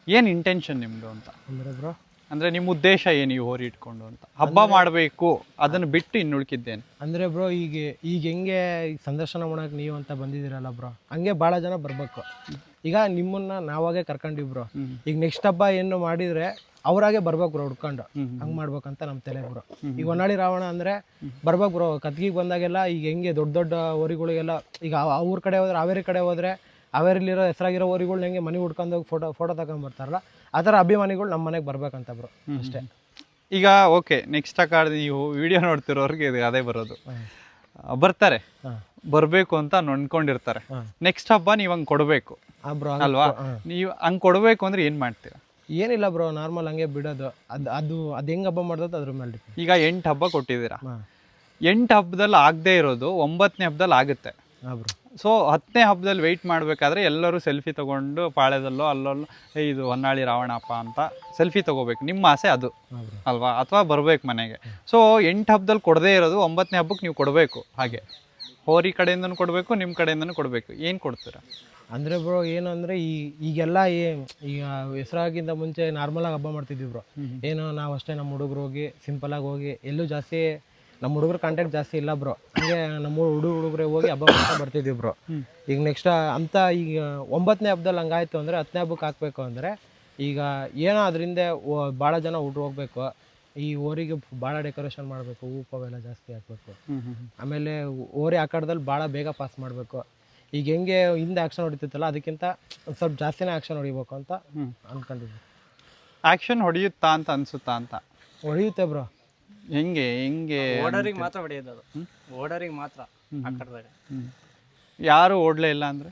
ಏನು ಇಂಟೆನ್ಷನ್ ನಿಮ್ಮದು ಅಂತ? ಅಂದ್ರೆ ಬ್ರೋ, ಅಂದರೆ ನಿಮ್ಮ ಉದ್ದೇಶ ಏನು ಈ ಹೋರಿ ಇಟ್ಕೊಂಡು ಅಂತ? ಹಬ್ಬ ಮಾಡಬೇಕು ಅದನ್ನು ಬಿಟ್ಟು ಇನ್ನು ಉಳ್ಕಿದ್ದೇನೆ ಅಂದರೆ ಬ್ರೋ, ಈಗ ಹೆಂಗೆ ಸಂದರ್ಶನ ಮಾಡೋಕೆ ನೀವು ಅಂತ ಬಂದಿದ್ದೀರಲ್ಲ ಬ್ರೋ, ಹಂಗೆ ಭಾಳ ಜನ ಬರಬೇಕು. ಈಗ ನಿಮ್ಮನ್ನ ನಾವಾಗೆ ಕರ್ಕೊಂಡಿವಿ ಬ್ರೋ. ಈಗ ನೆಕ್ಸ್ಟ್ ಹಬ್ಬ ಏನು ಮಾಡಿದರೆ ಅವ್ರಾಗೆ ಬರ್ಬೇಕು ಬ್ರೋ, ಹುಡ್ಕೊಂಡು ಹಂಗೆ ಮಾಡ್ಬೇಕಂತ ನಮ್ಮ ತಲೆ ಬ್ರೋ. ಈಗ ಹೊನ್ನಾಳಿ ರಾವಣ ಅಂದರೆ ಬರ್ಬೇಕು ಬ್ರೋ. ಕತ್ಗಿಗೆ ಬಂದಾಗೆಲ್ಲ ಈಗ ಹೆಂಗೆ ದೊಡ್ಡ ದೊಡ್ಡ ಹೋರಿಗಳಿಗೆಲ್ಲ ಈಗ ಅವ್ರ ಕಡೆ ಹೋದ್ರೆ, ಹಾವೇರಿ ಕಡೆ ಹೋದರೆ ಹಾವೇರಿಲಿರೋ ಹೆಸರಾಗಿರೋ ಹೋರಿಗಳ್ನ ಹೆಂಗೆ ಮನೆ ಹುಡ್ಕೊಂಡೋಗಿ ಫೋಟೋ ತಗೊಂಡ್ಬರ್ತಾರಲ್ಲ, ಆ ಥರ ಅಭಿಮಾನಿಗಳು ನಮ್ಮ ಮನೆಗೆ ಬರ್ಬೇಕಂತ ಬ್ರೋ, ಅಷ್ಟೇ. ಈಗ ಓಕೆ, ನೆಕ್ಸ್ಟ್ ಕಾರ್ಡ್ ನೀವು ವಿಡಿಯೋ ನೋಡ್ತಿರೋರಿಗೆ ಅದೇ ಬರೋದು. ಬರ್ತಾರೆ, ಬರಬೇಕು ಅಂತ ಅನ್ಕೊಂಡಿರ್ತಾರೆ. ನೆಕ್ಸ್ಟ್ ಹಬ್ಬ ನೀವು ಹಂಗೆ ಕೊಡಬೇಕು ಅಲ್ವಾ? ನೀವು ಹಂಗೆ ಕೊಡಬೇಕು ಅಂದ್ರೆ ಏನು ಮಾಡ್ತೀರಾ? ಏನಿಲ್ಲ ಬ್ರೋ, ನಾರ್ಮಲ್ ಹಂಗೆ ಬಿಡೋದು. ಅದು ಹೆಂಗೆ ಹಬ್ಬ ಮಾಡೋದು ಅದ್ರ ಮೇಲೆ. ಈಗ 8 ಹಬ್ಬ ಕೊಟ್ಟಿದ್ದೀರಾ. 8 ಹಬ್ಬದಲ್ಲಿ ಆಗದೆ ಇರೋದು 9ನೇ ಹಬ್ಬದಲ್ಲಿ ಆಗುತ್ತೆ. ಸೊ 10ನೇ ಹಬ್ಬದಲ್ಲಿ ವೆಯ್ಟ್ ಮಾಡಬೇಕಾದ್ರೆ ಎಲ್ಲರೂ ಸೆಲ್ಫಿ ತೊಗೊಂಡು ಪಾಳ್ಯದಲ್ಲೋ ಅಲ್ಲೋಲ್ಲೋ ಇದು ಹೊನ್ನಾಳಿ ರಾವಣಪ್ಪ ಅಂತ ಸೆಲ್ಫಿ ತೊಗೋಬೇಕು. ನಿಮ್ಮ ಆಸೆ ಅದು ಅಲ್ವಾ? ಅಥವಾ ಬರಬೇಕು ಮನೆಗೆ. ಸೊ 8 ಹಬ್ಬದಲ್ಲಿ ಕೊಡದೇ ಇರೋದು 9ನೇ ಹಬ್ಬಕ್ಕೆ ನೀವು ಕೊಡಬೇಕು. ಹಾಗೆ ಹೋರಿ ಕಡೆಯಿಂದನೂ ಕೊಡಬೇಕು, ನಿಮ್ಮ ಕಡೆಯಿಂದನೂ ಕೊಡಬೇಕು. ಏನು ಕೊಡ್ತೀರಾ? ಅಂದರೆ ಬ್ರೋ ಏನು ಅಂದರೆ ಈಗೆಲ್ಲ ಈಗ ಹೆಸರಾಗಿಂತ ಮುಂಚೆ ನಾರ್ಮಲಾಗಿ ಹಬ್ಬ ಮಾಡ್ತಿದ್ವಿ ಬ್ರೋ. ಏನು ನಾವು ಅಷ್ಟೇ ನಮ್ಮ ಹುಡುಗರು ಹೋಗಿ ಸಿಂಪಲಾಗಿ ಹೋಗಿ ಎಲ್ಲೂ ಜಾಸ್ತಿ ನಮ್ಮ ಹುಡುಗರ ಕಾಂಟ್ಯಾಕ್ಟ್ ಜಾಸ್ತಿ ಇಲ್ಲ ಬ್ರೋ. ಹಂಗೆ ನಮ್ಮ ಹುಡುಗರೇ ಹೋಗಿ ಹಬ್ಬ ಮಾಡ್ತಾ ಬರ್ತಿದ್ವಿ ಬ್ರೋ. ಈಗ ನೆಕ್ಸ್ಟ್ ಅಂತ ಈಗ 9ನೇ ಹಬ್ಬದಲ್ಲಿ ಹಂಗಾಯ್ತು ಅಂದರೆ 10ನೇ ಹಬ್ಬಕ್ಕೆ ಹಾಕಬೇಕು ಅಂದರೆ ಈಗ ಏನೋ ಅದರಿಂದ ಭಾಳ ಜನ ಊಟ ಹೋಗ್ಬೇಕು. ಈ ಓರಿಗೆ ಭಾಳ ಡೆಕೋರೇಷನ್ ಮಾಡಬೇಕು, ಹೂವು ಅವೆಲ್ಲ ಜಾಸ್ತಿ ಹಾಕಬೇಕು. ಆಮೇಲೆ ಓರಿ ಆಕಾರದಲ್ಲಿ ಭಾಳ ಬೇಗ ಪಾಸ್ ಮಾಡಬೇಕು. ಈಗ ಹೆಂಗೆ ಹಿಂದೆ ಆ್ಯಕ್ಷನ್ ಹೊಡಿತಿತ್ತಲ್ಲ ಅದಕ್ಕಿಂತ ಒಂದು ಸ್ವಲ್ಪ ಜಾಸ್ತಿನೇ ಆ್ಯಕ್ಷನ್ ಹೊಡಿಬೇಕು ಅಂತ ಅಂದ್ಕೊಂಡಿದ್ವಿ. ಆ್ಯಕ್ಷನ್ ಹೊಡೆಯುತ್ತಾ ಅಂತ ಅನಿಸುತ್ತಾ ಅಂತ? ಹೊಡೆಯುತ್ತೆ ಬ್ರೋ. ಹೆಂಗೆ ಓಡರಿಗೆ ಮಾತ್ರ ಹೊಡೆಯೋದು ಅದು, ಓಡರಿಗೆ ಮಾತ್ರ ಆ ಕಡೆದಾಗ. ಯಾರು ಓಡಲೇ ಇಲ್ಲ ಅಂದರೆ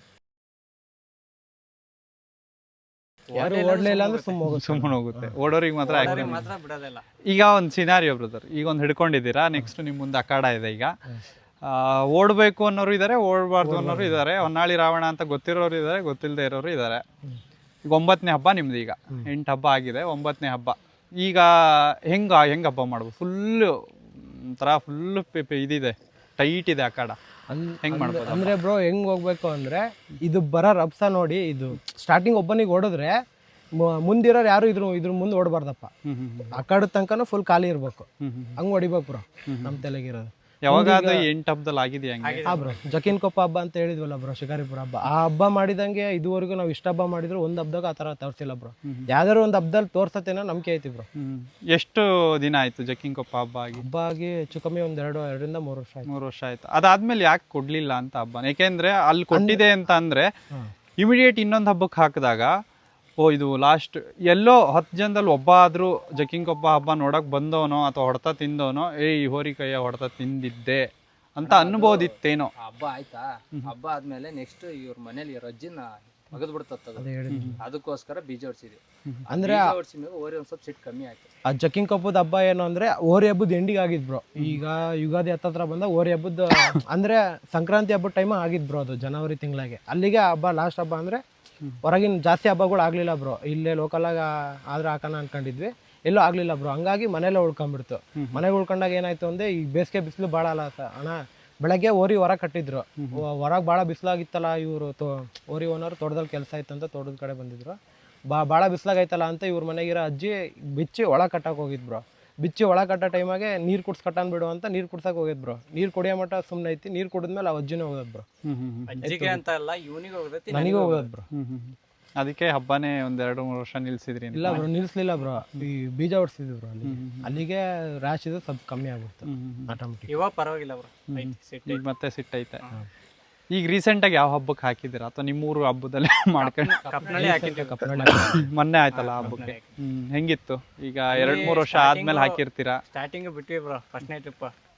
ಯಾರು ಓಡಲೇ ಇಲ್ಲ ಅಂದರೆ ಸುಮ್ಮನೆ ಹೋಗುತ್ತೆ. ಓಡೋರಿಗೆ ಮಾತ್ರ ಓಡರಿಗೆ ಮಾತ್ರ ಬಿಡೋದಿಲ್ಲ. ಈಗ ಒಂದು ಸಿನಾರಿಯೋ ಬ್ರದರ್, ಈಗ ಒಂದು ಹಿಡ್ಕೊಂಡಿದ್ದೀರಾ, ನೆಕ್ಸ್ಟ್ ನಿಮ್ಮ ಮುಂದೆ ಅಖಾಡ ಇದೆ. ಈಗ ಓಡಬೇಕು ಅನ್ನೋರು ಇದ್ದಾರೆ, ಓಡಬಾರ್ದು ಅನ್ನೋರು ಇದ್ದಾರೆ, ಹೊನ್ನಾಳಿ ರಾವಣ ಅಂತ ಗೊತ್ತಿರೋರು ಇದ್ದಾರೆ, ಗೊತ್ತಿಲ್ಲದೆ ಇರೋರು ಇದ್ದಾರೆ. ಈಗ 9ನೇ ಹಬ್ಬ ನಿಮ್ದು, ಈಗ 8 ಹಬ್ಬ ಆಗಿದೆ, 9ನೇ ಹಬ್ಬ. ಈಗ ಹೆಂಗೆ ಹಬ್ಬ ಮಾಡ್ಬೋದು? ಫುಲ್ಲು ಒಂಥರ ಫುಲ್ಲು ಇದಿದೆ, ಟೈಟ್ ಇದೆ ಅಖಾಡ, ಹೆಂಗೆ ಮಾಡ್ಬೋದು ಅಂದರೆ ಬ್ರೋ ಹೆಂಗೆ ಹೋಗ್ಬೇಕು ಅಂದರೆ ಇದು ಬರೋ ರಭಸ ನೋಡಿ, ಇದು ಸ್ಟಾರ್ಟಿಂಗ್ ಒಬ್ಬನಿಗೆ ಓಡಿದ್ರೆ ಮುಂದಿರೋರು ಯಾರು ಇದ್ರ ಮುಂದೆ ಓಡಬಾರ್ದಪ್ಪ. ಅಖಾಡದ ತನಕನೂ ಫುಲ್ ಖಾಲಿ ಇರಬೇಕು, ಹಂಗೆ ಹೊಡಿಬೇಕು ಬ್ರೋ ನಮ್ಮ ತಲೆಗಿರೋದು. ಯಾವಾಗಾದ್ರೂ 8 ಹಬ್ಬದಲ್ಲಿ ಆಗಿದೆಯಾ ಹಂಗೆ? ಬ್ರೋ ಜಕೀನ್ ಕೊಪ್ಪ ಹಬ್ಬ ಅಂತ ಹೇಳಿದ್ವಲ್ಲ ಬ್ರೋ, ಶಿಕಾರಿಪುರ ಹಬ್ಬ. ಆ ಹಬ್ಬ ಮಾಡಿದಂಗೆ ಇದುವರೆಗೂ ನಾವು ಇಷ್ಟ ಹಬ್ಬ ಮಾಡಿದ್ರು ಒಂದು ಹಬ್ಬದಾಗ ಆ ಥರ ತೋರಿಸಿಲ್ಲ ಬ್ರೋ. ಯಾವ್ದಾದ್ರು ಒಂದು ಹಬ್ಬದಲ್ಲಿ ತೋರ್ಸತ್ತೇನೋ ನಂಬಿಕೆ ಐತಿ ಬ್ರೋ. ಎಷ್ಟು ದಿನ ಆಯ್ತು ಜಕೀನ್ ಕೊಪ್ಪ ಹಬ್ಬ ಆಗಿ? ಹಬ್ಬ ಆಗಿ ಹೆಚ್ಚು ಕಮ್ಮಿ ಒಂದು 2ರಿಂದ 3 ವರ್ಷ ಆಯ್ತು. 3 ವರ್ಷ ಆಯ್ತು. ಅದಾದ್ಮೇಲೆ ಯಾಕೆ ಕೊಡ್ಲಿಲ್ಲ ಅಂತ ಹಬ್ಬ? ಯಾಕೆಂದ್ರೆ ಅಲ್ಲಿ ಕೊಟ್ಟಿದೆ ಅಂತ ಅಂದ್ರೆ ಇಮಿಡಿಯೇಟ್ ಇನ್ನೊಂದು ಹಬ್ಬಕ್ಕೆ ಹಾಕಿದಾಗ ಇದು ಲಾಸ್ಟ್ ಎಲ್ಲೋ 10 ಜನದಲ್ಲಿ ಒಬ್ಬ ಆದ್ರೂ ಜಕೀನ್ ಕೊಪ್ಪ ಹಬ್ಬ ನೋಡಕ್ ಬಂದವನೋ ಅಥವಾ ಹೊಡೆತ ತಿಂದವನೋ ಈ ಹೋರಿ ಕೈಯ ಹೊಡೆತ ತಿಂದಿದ್ದೆ ಅಂತ ಅನ್ಬೋದಿತ್ತೇನೋ. ಹಬ್ಬ ಆಯ್ತಾ, ಹಬ್ಬ ಆದ್ಮೇಲೆ ನೆಕ್ಸ್ಟ್ ಇವ್ರ ಮನೇಲಿ ರಜ್ಜಿನ ಮಗದ್ ಬಿಡ್ತದ, ಅದಕ್ಕೋಸ್ಕರ ಬೀಜ ಹೊಡ್ಸಿದ್ವಿ. ಅಂದ್ರೆ ಹೊಡ್ಸಿದ ಮೇಲೆ ಓರಿ ಒಂದ್ ಸ್ವಲ್ಪ ಸಿಟ್ಟು ಕಮ್ಮಿ ಆಯ್ತು. ಆ ಜಕೀನ್ ಕೊಪ್ಪದ ಹಬ್ಬ ಏನು ಅಂದ್ರೆ ಓರಿ ಹಬ್ಬದ ಎಂಡಿಗೆ ಆಗಿದ್ ಬ್ರೋ. ಈಗ ಯುಗಾದಿ ಹತ್ತತ್ರ ಬಂದ ಓರಿ ಹಬ್ಬದ ಅಂದ್ರೆ ಸಂಕ್ರಾಂತಿ ಹಬ್ಬದ ಟೈಮ್ ಆಗಿದ್ ಬ್ರೋ, ಅದು ಜನವರಿ ತಿಂಗಳಿಗೆ. ಅಲ್ಲಿಗೆ ಹಬ್ಬ ಲಾಸ್ಟ್ ಹಬ್ಬ ಅಂದ್ರೆ ಹೊರಗಿನ ಜಾಸ್ತಿ ಹಬ್ಬಗಳು ಆಗ್ಲಿಲ್ಲ ಬ್ರೋ. ಇಲ್ಲೇ ಲೋಕಲಾಗ ಆದ್ರೆ ಹಾಕೋಣ ಅನ್ಕೊಂಡಿದ್ವಿ, ಎಲ್ಲೂ ಆಗ್ಲಿಲ್ಲ ಬ್ರೋ. ಹಂಗಾಗಿ ಮನೇಲೆ ಉಳ್ಕೊಂಡ್ಬಿಡ್ತು. ಮನೆಗೆ ಉಳ್ಕೊಂಡಾಗ ಏನಾಯ್ತು ಅಂದ್ರೆ ಈ ಬೇಸಿಗೆ ಬಿಸಿಲು ಭಾಳ ಅಲ್ಲ ಅಣ್ಣ. ಬೆಳಗ್ಗೆ ಓರಿ ಹೊರಗೆ ಕಟ್ಟಿದ್ರು, ಹೊರಗೆ ಭಾಳ ಬಿಸಿಲಾಗಿತ್ತಲ್ಲ. ಇವರು ಓರಿ ಓನರ್ ತೋಟದಲ್ಲಿ ಕೆಲಸ ಆಯ್ತು ಅಂತ ತೋಟದ ಕಡೆ ಬಂದಿದ್ರು. ಭಾಳ ಬಿಸಿಲಾಗೈತಲ್ಲ ಅಂತ ಇವ್ರ ಮನೆಗಿರೋ ಅಜ್ಜಿ ಬಿಚ್ಚಿ ಒಳಗೆ ಕಟ್ಟಕ್ಕೆ ಹೋಗಿದ್ ಬ್ರೋ. ಬಿಚ್ಚಿ ಒಳಗೆ ಕಟ್ಟೋ ಟೈಮಾಗೆ ನೀರು ಕುಡ್ಸ್ ಕಟ್ಟಾನ್ ಬಿಡು ಅಂತ ನೀರು ಕುಡ್ಸಕ್ಕೆ ಹೋಗಿದ್ ಬ್ರೋ. ನೀರು ಕುಡಿಯೋ ಮಟ್ಟ ಸುಮ್ಮನೆ ಐತಿ. ನೀರು ಕುಡಿದ್ಮೇಲೆ ಆ ಅಜ್ಜಿನೇ ಹೋಗೋದ್ ಬ್ರೋ. ಅಜ್ಜಿಗೆ ಅಂತ ಅಲ್ಲ, ಇವನಿಗೆ ಹೋಗೈತಿ, ನನಗೂ ಹೋಗೋದ್ ಬ್ರೋ. ಅದಕ್ಕೆ ಹಬ್ಬನೇ ಒಂದ್ 2-3 ವರ್ಷ ನಿಲ್ಸಿದ್ರಿ? ಇಲ್ಲ ಬ್ರೋ, ನಿಲ್ಸ್ಲಿಲ್ಲ ಬ್ರೋ. ಈ ಬೀಜ ಹೊಡ್ಸಿದ್ವಿ ಬ್ರೋ. ಅಲ್ಲಿಗೆ ರ್ಯಾಶ್ ಇದು ಸ್ವಲ್ಪ ಕಮ್ಮಿ ಆಗ್ಬಿಡ್ತು ಆಟೋಮೆಟಿಕ್. ಇವಾಗ ಪರವಾಗಿಲ್ಲ ಬ್ರೋ, ಈಗ ಮತ್ತೆ ಸಿಟ್ಟೈತೆ. ಈಗ ರೀಸೆಂಟಾಗಿ ಯಾವ ಹಬ್ಬಕ್ಕೆ ಹಾಕಿದ್ದೀರಾ ಅಥವಾ ನಿಮ್ಮೂರು ಹಬ್ಬದಲ್ಲೇ ಮಾಡ್ಕೊಂಡು? ಕಪ್ನಳ್ಳಿ ಹಾಕಿದ್ವಿ. ಮೊನ್ನೆ ಆಯ್ತಲ್ಲ ಹಬ್ಬಕ್ಕೆ. ಹೆಂಗಿತ್ತು? ಈಗ 2-3 ವರ್ಷ ಆದ್ಮೇಲೆ ಹಾಕಿರ್ತೀರಾ? ಸ್ಟಾರ್ಟಿಂಗ್ ಬಿಟ್ವಿ ಬ್ರೋ.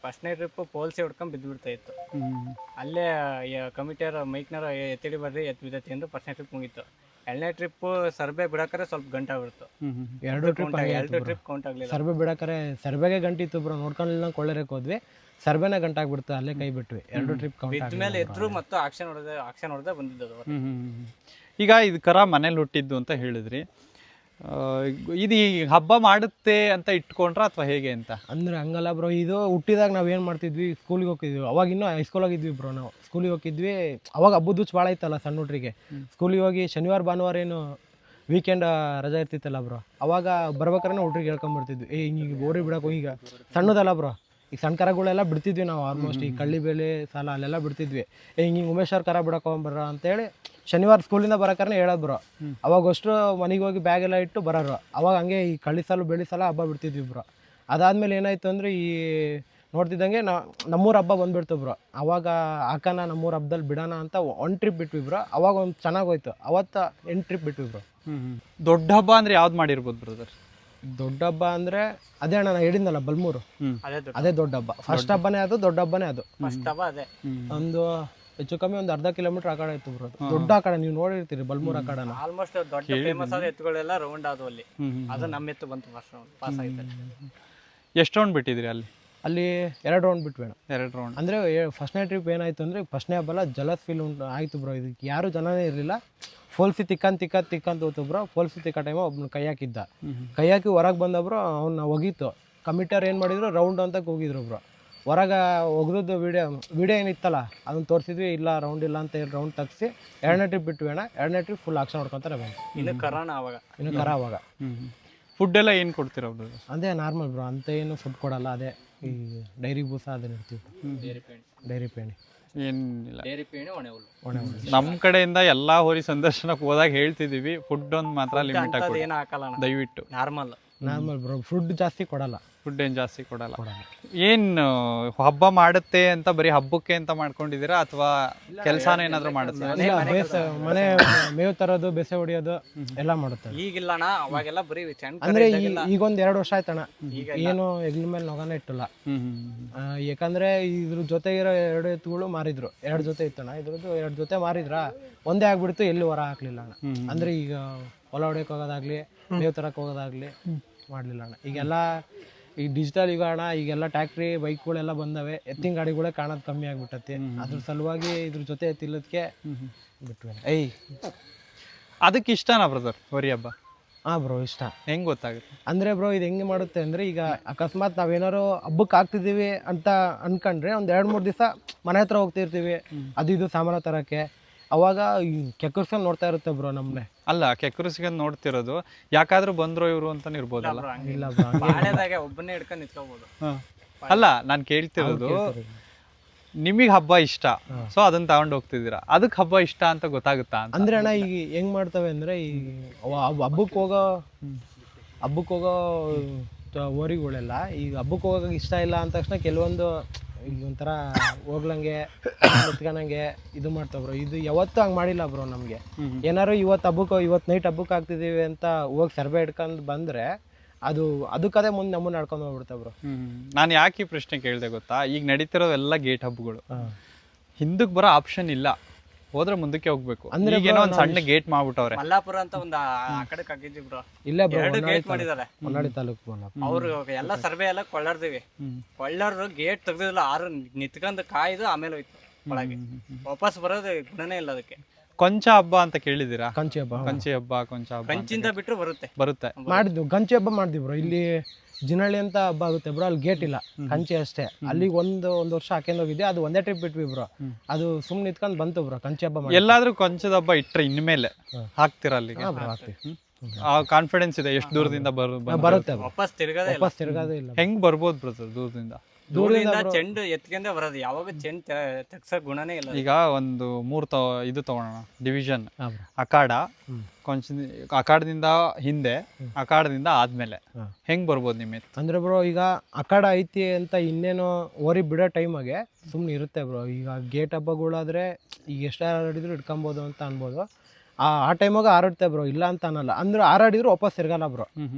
ಫಸ್ಟ್ನೇ ಟ್ರಿಪ್ ಪೋಲ್ಸಿ ಹೊಡ್ಕೊಂಡ್ ಬಿದ್ದುಬಿಡ್ತಾ ಇತ್ತು. ಅಲ್ಲೇ ಕಮಿಟಿಯವ್ರ ಮೈಕ್ನವ್ರ ಎತ್ತಿಡಿ ಬರ್ರಿ ಎತ್ತು ಬಿದ್ದೈತಿ ಅಂದ್ರೆ ಫಸ್ಟ್ನೇ ಟ್ರಿಪ್ ಮುಗೀತು. 2ನೇ ಟ್ರಿಪ್ ಸರ್ಬೆ ಬಿಡಾಕರೆ ಸ್ವಲ್ಪ ಗಂಟೆ ಆಗ್ಬಿಡ್ತು. 2 ಟ್ರಿಪ್ ಕೌಂಟ್ ಆಗ್ಲಿಲ್ಲ. ಸರ್ಬೆ ಬಿಡಾಕರೆ ಸರ್ಬೆಗೆ ಗಂಟಿತ್ತು ಬ್ರೋ. ನೋಡ್ಕೊಳ್ಳಿಲ್ಲ ಕೊಳ್ಳೇರಕ್ಕೆ ಹೋದ್ವಿ, ಸರ್ಬೆನ ಗಂಟಾಗ್ಬಿಡ್ತು, ಅಲ್ಲೇ ಕೈ ಬಿಟ್ವಿ. 2 ಟ್ರಿಪ್ ಕೌಂಟ್ ಬಿದ್ಮೇಲೆ ಎದ್ರು ಮತ್ತು ಆಕ್ಷನ್ ಹೊಡೆದೇ ಬಂದಿದ್ದು. ಈಗ ಇದು ಕರ ಮನೇಲಿ ಹುಟ್ಟಿದ್ದು ಅಂತ ಹೇಳಿದ್ರಿ. ಇದು ಹಬ್ಬ ಮಾಡುತ್ತೆ ಅಂತ ಇಟ್ಕೊಂಡ್ರ ಅಥವಾ ಹೇಗೆ ಅಂತ? ಅಂದ್ರೆ ಹಂಗಲ್ಲ ಬ್ರೋ. ಇದು ಹುಟ್ಟಿದಾಗ ನಾವ್ ಏನ್ ಮಾಡ್ತಿದ್ವಿ, ಸ್ಕೂಲಿಗೆ ಹೋಗಿದ್ವಿ. ಅವಾಗ ಇನ್ನೂ ಹೈಸ್ಕೂಲಾಗ ಇದ್ವಿ ಬ್ರೋ. ನಾವು ಸ್ಕೂಲಿಗೆ ಹೋಗಿದ್ವಿ. ಅವಾಗ ಹಬ್ಬದ ಹುಚ್ಚು ಭಾಳ ಇತ್ತಲ್ಲ ಸಣ್ಣ ಹುಡ್ರಿಗೆ. ಸ್ಕೂಲಿಗೆ ಹೋಗಿ ಶನಿವಾರ ಭಾನುವಾರ ಏನು ವೀಕೆಂಡ್ ರಜಾ ಇರ್ತಿತ್ತಲ್ಲ ಬ್ರೋ, ಅವಾಗ ಬರ್ಬೇಕಾದ್ರೆ ಹುಡ್ರಿಗೆ ಹೇಳ್ಕೊಂಬರ್ತಿದ್ವಿ. ಹಿಂಗೆ ಓರಿ ಬಿಡಕ್ಕೆ. ಈಗ ಸಣ್ಣದಲ್ಲ ಬ್ರೋ, ಈಗ ಸಣ್ಣ ಕರಗಳೆಲ್ಲ ಬಿಡ್ತಿದ್ವಿ ನಾವು. ಆಲ್ಮೋಸ್ಟ್ ಈ ಕಳ್ಳಿಬೇಳೆ ಸಾಲ ಅಲ್ಲೆಲ್ಲ ಬಿಡ್ತಿದ್ವಿ. ಹಿಂಗೆ ಉಮೇಶ್ವರ್ ಕರ ಬಿಡಕ್ಕೆ ಹೋಗ್ಬರ್ರ ಅಂತೇಳಿ ಶನಿವಾರ ಸ್ಕೂಲಿಂದ ಬರೋಕಾರನೇ ಹೇಳೋದು ಬ್ರೋ. ಅವಾಗ ಅಷ್ಟು ಮನೆಗೆ ಹೋಗಿ ಬ್ಯಾಗ್ ಎಲ್ಲ ಇಟ್ಟು ಬರೋರು. ಅವಾಗ ಹಂಗೆ ಈ ಕಳ್ಳಿ ಸಾಲು ಬೆಳಿ ಸಾಲ ಹಬ್ಬ ಬಿಡ್ತಿದ್ವಿ ಬ್ರೋ. ಅದಾದ್ಮೇಲೆ ಏನಾಯ್ತು ಅಂದರೆ ಈ ನೋಡ್ತಿದ್ದಂಗೆ ನಮ್ಮೂರು ಹಬ್ಬ ಬಂದ್ಬಿಡ್ತು ಬ್ರೋ. ಅವಾಗ ಹಾಕೋಣ ನಮ್ಮೂರು ಹಬ್ಬದಲ್ಲಿ ಬಿಡೋಣ ಅಂತ 1 ಟ್ರಿಪ್ ಬಿಟ್ವಿ ಬ್ರೋ. ಅವಾಗ ಒಂದು ಚೆನ್ನಾಗೋಯ್ತು. ಅವತ್ತು 8 ಟ್ರಿಪ್ ಬಿಟ್ವಿ ಬ್ರೋ. ದೊಡ್ಡ ಹಬ್ಬ ಅಂದರೆ ಯಾವ್ದು ಮಾಡಿರ್ಬೋದು ಬ್ರದರ್? ದೊಡ್ಡ ಹಬ್ಬ ಅಂದರೆ ಅದೇ ಅಣ್ಣ ನಾನು ಹೇಳಿದ್ನಲ್ಲ, ಬಲ್ಮೂರು. ಅದೇ ದೊಡ್ಡ ಹಬ್ಬ. ಫಸ್ಟ್ ಹಬ್ಬನೇ ಅದು, ದೊಡ್ಡ ಹಬ್ಬನೇ ಅದು. ಒಂದು ಹೆಚ್ಚು ಕಮ್ಮಿ ಒಂದು 1/2 ಕಿಲೋಮೀಟರ್ ಆ ಕಡೆ ಇತ್ತು ಬ್ರೋ. ದೊಡ್ಡ ಆ ಕಡೆ ನೀವು ನೋಡಿರ್ತೀರಿ ಬಲ್ಮೂರ್ ಆ ಕಡೆ. ಆಲ್ಮೋಸ್ಟ್ ದೊಡ್ಡ ಫೇಮಸ್ ಆದ ಎತ್ತುಗಳೆಲ್ಲ ರೌಂಡ್ ಆದವು ಅಲ್ಲಿ. ಅದು ನಮ್ಮ ಎತ್ತು ಬಂತು ಫಸ್ಟ್ ರೌಂಡ್ ಪಾಸ್ ಆಗಿದೆ. ಎಷ್ಟು ರೌಂಡ್ ಬಿಟ್ಟಿದ್ರಿ ಅಲ್ಲಿ? ಅಲ್ಲಿ 2 ರೌಂಡ್ ಬಿಟ್ವಿ ಅಣ್ಣ. 2 ರೌಂಡ್ ಅಂದರೆ ಫಸ್ಟ್ನೇ ಟ್ರಿಪ್ ಏನಾಯ್ತು ಅಂದರೆ, ಫಸ್ಟ್ನೇ ಹಬ್ಬಲ್ಲ ಜಲಸ್ ಫೀಲ್ ಆಯಿತು ಬ್ರೋ. ಇದಕ್ಕೆ ಯಾರು ಜನನೇ ಇರಲಿಲ್ಲ. ಫೋಲ್ಸಿ ತಿಕ್ಕಂತ ಹೋತು ಬ್ರೋ. ಫೋಲ್ಸಿ ತಿಕ್ಕ ಟೈಮ ಒಬ್ಬನ ಕೈ ಹಾಕಿದ್ದ. ಕೈ ಹಾಕಿ ಹೊರಗೆ ಬಂದ ಬ್ರೋ. ಅವ್ನ ಒಗೀತು. ಕಮಿಟರ್ ಏನು ಮಾಡಿದ್ರು, ರೌಂಡ್ ಅಂತ ಹೋಗಿದ್ರು ಬ್ರೋ. ಹೊರಗೆ ಒಗ್ದದ್ದು ವಿಡಿಯೋ ಏನಿತ್ತಲ್ಲ ಅದನ್ನ ತೋರಿಸಿದ್ವಿ, ಇಲ್ಲ ರೌಂಡ್ ಇಲ್ಲ ಅಂತ ರೌಂಡ್ ತೆಗ್ಸಿ 2ನೇ ಟ್ರಿಪ್ ಬಿಟ್ವಿ ಅಣ್ಣ. 2ನೇ ಟ್ರಿಪ್ ಫುಲ್ ಆಕ್ಷನ್ ಹೊಡ್ಕೊಂತಾರೆ ಬಂದು. ಇನ್ನು ಕರೋನಾ ಅವಾಗ ಇನ್ನು ಕರ ಅವಾಗ. ಫುಡ್ ಎಲ್ಲ ಏನು ಕೊಡ್ತೀರಾ ಬ್ರದರ್? ಅದೇ ನಾರ್ಮಲ್ ಬ್ರೋ, ಅಂತ ಏನು ಫುಡ್ ಕೊಡಲ್ಲ. ಅದೇ ಈ ಡೈರಿ ಬೂಸ ಅದನ್ನ ಇರ್ತೀವಿ, ಡೈರಿ ಪೇಣಿ ಏನಿಲ್ಲ. ಡೈರಿ ಪೇಣಿ ಒಣ ಹುಲ್ಲು. ನಮ್ಮ ಕಡೆಯಿಂದ ಎಲ್ಲಾ ಹೋರಿ ಸಂದರ್ಶನಕ್ಕೆ ಹೋದಾಗ ಹೇಳ್ತಿದೀವಿ, ಫುಡ್ ಒಂದು ಮಾತ್ರ ಲಿಮಿಟ್ ಆಗಿ ಏನು ಹಾಕಲ್ಲ ಅಣ್ಣ, ದಯವಿಟ್ಟು. ನಾರ್ಮಲ್ ಬ್ರೋ, ಫುಡ್ ಜಾಸ್ತಿ ಕೊಡಲ್ಲ. ಫುಡ್ ಏನು ಜಾಸ್ತಿ ಕೊಡಲ್ಲ. ಏನು ಹಬ್ಬ ಮಾಡುತ್ತೆ ಅಂತ ಬರೀ ಹಬ್ಬಕ್ಕೆ ಅಂತ ಮಾಡ್ಕೊಂಡಿದ್ದೀರಾ ಅಥವಾ ಕೆಲಸನ ಏನಾದ್ರು ಮಾಡುತ್ತೆ? ಮನೆ ಮೇವು ತರೋದು, ಬೆಸೆ ಹೊಡಿಯೋದು ಎಲ್ಲ ಮಾಡುತ್ತೆ. ಈಗಿಲ್ಲ ಅಣ್ಣ, ಅವಾಗೆಲ್ಲ ಬರೀ ಅಂದ್ರೆ ಈಗೊಂದ್ 2 ವರ್ಷ ಆಯ್ತಣ್ಣ, ಏನು ಹೆಗ್ಲ ಮೇಲೆ ನೊಗನೇ ಇಟ್ಟಿಲ್ಲ. ಯಾಕಂದ್ರೆ ಇದ್ರ ಜೊತೆ ಇರೋ 2 ಎತ್ತುಗಳು ಮಾರಿದ್ರು, 2 ಜೊತೆ ಇತ್ತಣ್ಣ. ಇದ್ರದ್ದು 2 ಜೊತೆ ಮಾರಿದ್ರ ಒಂದೇ ಆಗ್ಬಿಡ್ತು, ಎಲ್ಲಿ ಹೊರ ಹಾಕ್ಲಿಲ್ಲ ಅಣ್ಣ. ಅಂದ್ರೆ ಈಗ ಹೊಲ ಹೊಡೆಯಕ್ ಹೋಗೋದಾಗ್ಲಿ, ಮೇವು ತರಕ್ ಹೋಗೋದಾಗ್ಲಿ ಮಾಡ್ಲಿಲ್ಲ ಅಣ್ಣ. ಈಗೆಲ್ಲ ಈ ಡಿಜಿಟಲ್ ಯುಗ ಅಣ್ಣ, ಈಗೆಲ್ಲ ಟ್ಯಾಕ್ಟ್ರಿ ಬೈಕ್ಗಳೆಲ್ಲ ಬಂದವೆ, ಎತ್ತಿನ ಗಾಡಿಗಳೇ ಕಾಣೋದು ಕಮ್ಮಿ ಆಗ್ಬಿಟ್ಟತಿ. ಅದ್ರ ಸಲುವಾಗಿ ಇದ್ರ ಜೊತೆ ಎತ್ತಿಲ್ಲದಕ್ಕೆ ಬಿಟ್ವಿ. ಅದಕ್ಕೆ ಇಷ್ಟನಾ ಬ್ರದರ್ ಹೋರಿ ಹಬ್ಬ? ಹಾ ಬ್ರೋ, ಇಷ್ಟ. ಹೆಂಗ್ ಗೊತ್ತಾಗುತ್ತೆ ಅಂದ್ರೆ ಬ್ರೋ, ಇದು ಹೆಂಗೆ ಮಾಡುತ್ತೆ ಅಂದ್ರೆ, ಈಗ ಅಕಸ್ಮಾತ್ ನಾವೇನಾರು ಹಬ್ಬಕ್ಕೆ ಆಗ್ತಿದ್ದೀವಿ ಅಂತ ಅನ್ಕೊಂಡ್ರೆ ಒಂದ್ 2-3 ದಿವಸ ಮನೆ ಹತ್ರ ಹೋಗ್ತಿರ್ತೀವಿ, ಅದು ಇದು ಸಾಮಾನು ತರಕ್ಕೆ. ಅವಾಗ ಕೆಕ್ಕರ್ಸ್ಕೊಂಡು ನೋಡ್ತಾ ಇರುತ್ತೆ ಬ್ರೋ ನಮ್ನೆ. ಅಲ್ಲ, ಕೆಕ್ಕರ್ಸ್ಕೊಂಡು ನೋಡ್ತಿರೋದು ಯಾಕಾದ್ರೂ ಬಂದ್ರು ಇವ್ರು ಅಂತಾನೆ ಇರ್ಬೋದಲ್ಲ? ಇಲ್ಲ ಬ್ರೋ, ಬಾಳೆದಾಗೆ ಒಬ್ಬನೇ ಹಿಡ್ಕೊಂಡು ನಿಂತ್ಕೋಬಹುದು. ಅಲ್ಲ, ನಾನು ಕೇಳ್ತಿರೋದು ನಿಮಗೆ ಹಬ್ಬ ಇಷ್ಟ, ಸೊ ಅದನ್ನ ತಗೊಂಡ್ ಹೋಗ್ತಿದ್ದೀರಾ, ಅದಕ್ಕೆ ಹಬ್ಬ ಇಷ್ಟ ಅಂತ ಗೊತ್ತಾಗುತ್ತಾ ಅಂತ. ಅಂದ್ರೆ ಅಣ್ಣ, ಈಗ ಹೆಂಗ್ ಮಾಡ್ತವೆ ಅಂದ್ರೆ, ಈ ಹಬ್ಬಕ್ಕೆ ಹೋಗೋ ಓರಿಗಳೆಲ್ಲ ಈಗ ಹಬ್ಬಕ್ಕೆ ಹೋಗೋಕೆ ಇಷ್ಟ ಇಲ್ಲ ಅಂದ ತಕ್ಷಣ ಕೆಲವೊಂದು ಈಗ ಒಂಥರ ಹೋಗ್ಲಂಗೆ ನಿತ್ಕೊಂಡಂಗೆ ಇದು ಮಾಡ್ತಾವ ಬ್ರೋ. ಇದು ಯಾವತ್ತೂ ಹಂಗೆ ಮಾಡಿಲ್ಲ ಬ್ರೋ ನಮಗೆ. ಏನಾರು ಇವತ್ತು ನೈಟ್ ಹಬ್ಬಕ್ಕೆ ಆಗ್ತಿದ್ದೀವಿ ಅಂತ ಹೋಗಿ ಸರ್ವೆ ಹಿಡ್ಕೊಂಡು ಬಂದರೆ ಅದಕ್ಕದೇ ಮುಂದೆ ನಮ್ಮನ್ನ ನಡ್ಕೊಂಡು ಹೋಗ್ಬಿಡ್ತಾವ ಬ್ರೋ. ನಾನು ಯಾಕೆ ಈ ಪ್ರಶ್ನೆ ಕೇಳಿದೆ ಗೊತ್ತಾ? ಈಗ ನಡೀತಿರೋದೆಲ್ಲ ಗೇಟ್ ಹಬ್ಬಗಳು, ಹಿಂದಕ್ಕೆ ಬರೋ ಆಪ್ಷನ್ ಇಲ್ಲ, ಹೋದ್ರೆ ಮುಂದಕ್ಕೆ ಹೋಗ್ಬೇಕು. ಅಂದ್ರೆ ಏನೋ ಒಂದ್ ಸಣ್ಣ ಗೇಟ್ ಮಾಡ್ಬಿಟ್ಟವ್ರೆ. ಮಲ್ಲಾಪುರ ಅಂತ ಒಂದು ಆ ಕಡೆಗೆ ಹಾಕಿದ್ವಿ ಬ್ರೋ, ಇಲ್ಲೇ ಬ್ರೋ, 2 ಗೇಟ್ ಮಾಡಿದ್ದಾರೆ. ಹೊನ್ನಾಳಿ ತಾಲೂಕು ಅವ್ರು ಎಲ್ಲ ಸರ್ವೆ ಎಲ್ಲ ಕೊಳ್ಳರ್ದಿವಿ, ಕೊಳ್ಳರ್ದು ಗೇಟ್ ತೆಗ್ದಿಲ್ಲ, 6 ನಿತ್ಕೊಂಡು ಕಾಯ್ದು ಆಮೇಲೆ ಹೋಯ್ತು ಒಳಗೆ. ವಾಪಸ್ ಬರೋದು ಗುಣನೇ ಇಲ್ಲ ಅದಕ್ಕೆ. ಕೊಂಚ ಹಬ್ಬ ಅಂತ ಕೇಳಿದೀರಾ? ಕಂಚಿ ಹಬ್ಬ, ಕೊಂಚ ಹಬ್ಬ ಕಂಚಿಂದ ಬಿಟ್ರು ಬರುತ್ತೆ. ಮಾಡಿದ್ವಿ, ಕಂಚಿ ಹಬ್ಬ ಮಾಡಿದ್ವಿ ಬ್ರೋ. ಇಲ್ಲಿ ಜಿನಳ್ಳಿ ಅಂತ ಹಬ್ಬ ಆಗುತ್ತೆ ಬ್ರೋ, ಅಲ್ಲಿ ಗೇಟ್ ಇಲ್ಲ, ಕಂಚಿ ಅಷ್ಟೇ. ಅಲ್ಲಿಗೆ ಒಂದು ವರ್ಷ ಹಾಕೊಂಡು ಹೋಗಿದ್ದೆ, ಅದು ಒಂದೇ ಟ್ರಿಪ್ ಬಿಟ್ವಿ ಬ್ರೋ. ಅದು ಸುಮ್ನೆ ನಿಂತ್ಕೊಂಡು ಬಂತು ಬ್ರೋ ಕಂಚಿ ಹಬ್ಬ. ಎಲ್ಲಾದ್ರೂ ಕೊಂಚದ ಹಬ್ಬ ಇಟ್ರೆ ಇನ್ಮೇಲೆ ಹಾಕ್ತಿರ ಅಲ್ಲಿಗೆ? ಆ ಕಾನ್ಫಿಡೆನ್ಸ್ ಇದೆ ಎಷ್ಟು ದೂರದಿಂದ ಬರುತ್ತೆ, ವಾಪಸ್ ತಿರ್ಗಾದೇ ಇಲ್ಲ. ಹೆಂಗ್ ಬರ್ಬೋದು ಬ್ರದರ್ ದೂರದಿಂದ? ಚೆಂಡು ಎತ್ಕೊಂಡೆ ಬರೋದು, ಯಾವಾಗ ಚೆಂಡು ತೆಗ್ಸೋ ಗುಣನೇ ಇಲ್ಲ. ಈಗ ಒಂದು 3 ಇದು ತಗೊಳ್ಳೋಣ, ಡಿವಿಷನ್ ಅಖಾಡ, ಕೊಂಚ ಅಖಾಡದಿಂದ ಹಿಂದೆ, ಅಖಾಡದಿಂದ ಆದ್ಮೇಲೆ ಹೆಂಗ್ ಬರ್ಬೋದು ನಿಮ್ಮ? ಅಂದ್ರೆ ಬ್ರೋ, ಈಗ ಅಖಾಡ ಐತಿ ಅಂತ ಇನ್ನೇನು ಓರಿ ಬಿಡೋ ಟೈಮಾಗೆ ಸುಮ್ಮನೆ ಇರುತ್ತೆ ಬ್ರೋ. ಈಗ ಗೇಟ್ ಹಬ್ಬಗಳಾದ್ರೆ ಈಗ ಎಷ್ಟು ಹಾರಾಡಿದ್ರು ಇಟ್ಕೊಬೋದು ಅಂತ ಅನ್ಬೋದು. ಆ ಟೈಮಾಗ ಹಾರಾಡುತ್ತೆ ಬ್ರೋ, ಇಲ್ಲ ಅಂತ ಅನ್ನಲ್ಲ. ಅಂದ್ರೆ ಹಾರಾಡಿದ್ರು ವಾಪಸ್ ತಿರ್ಗಲ್ಲ ಬ್ರೋ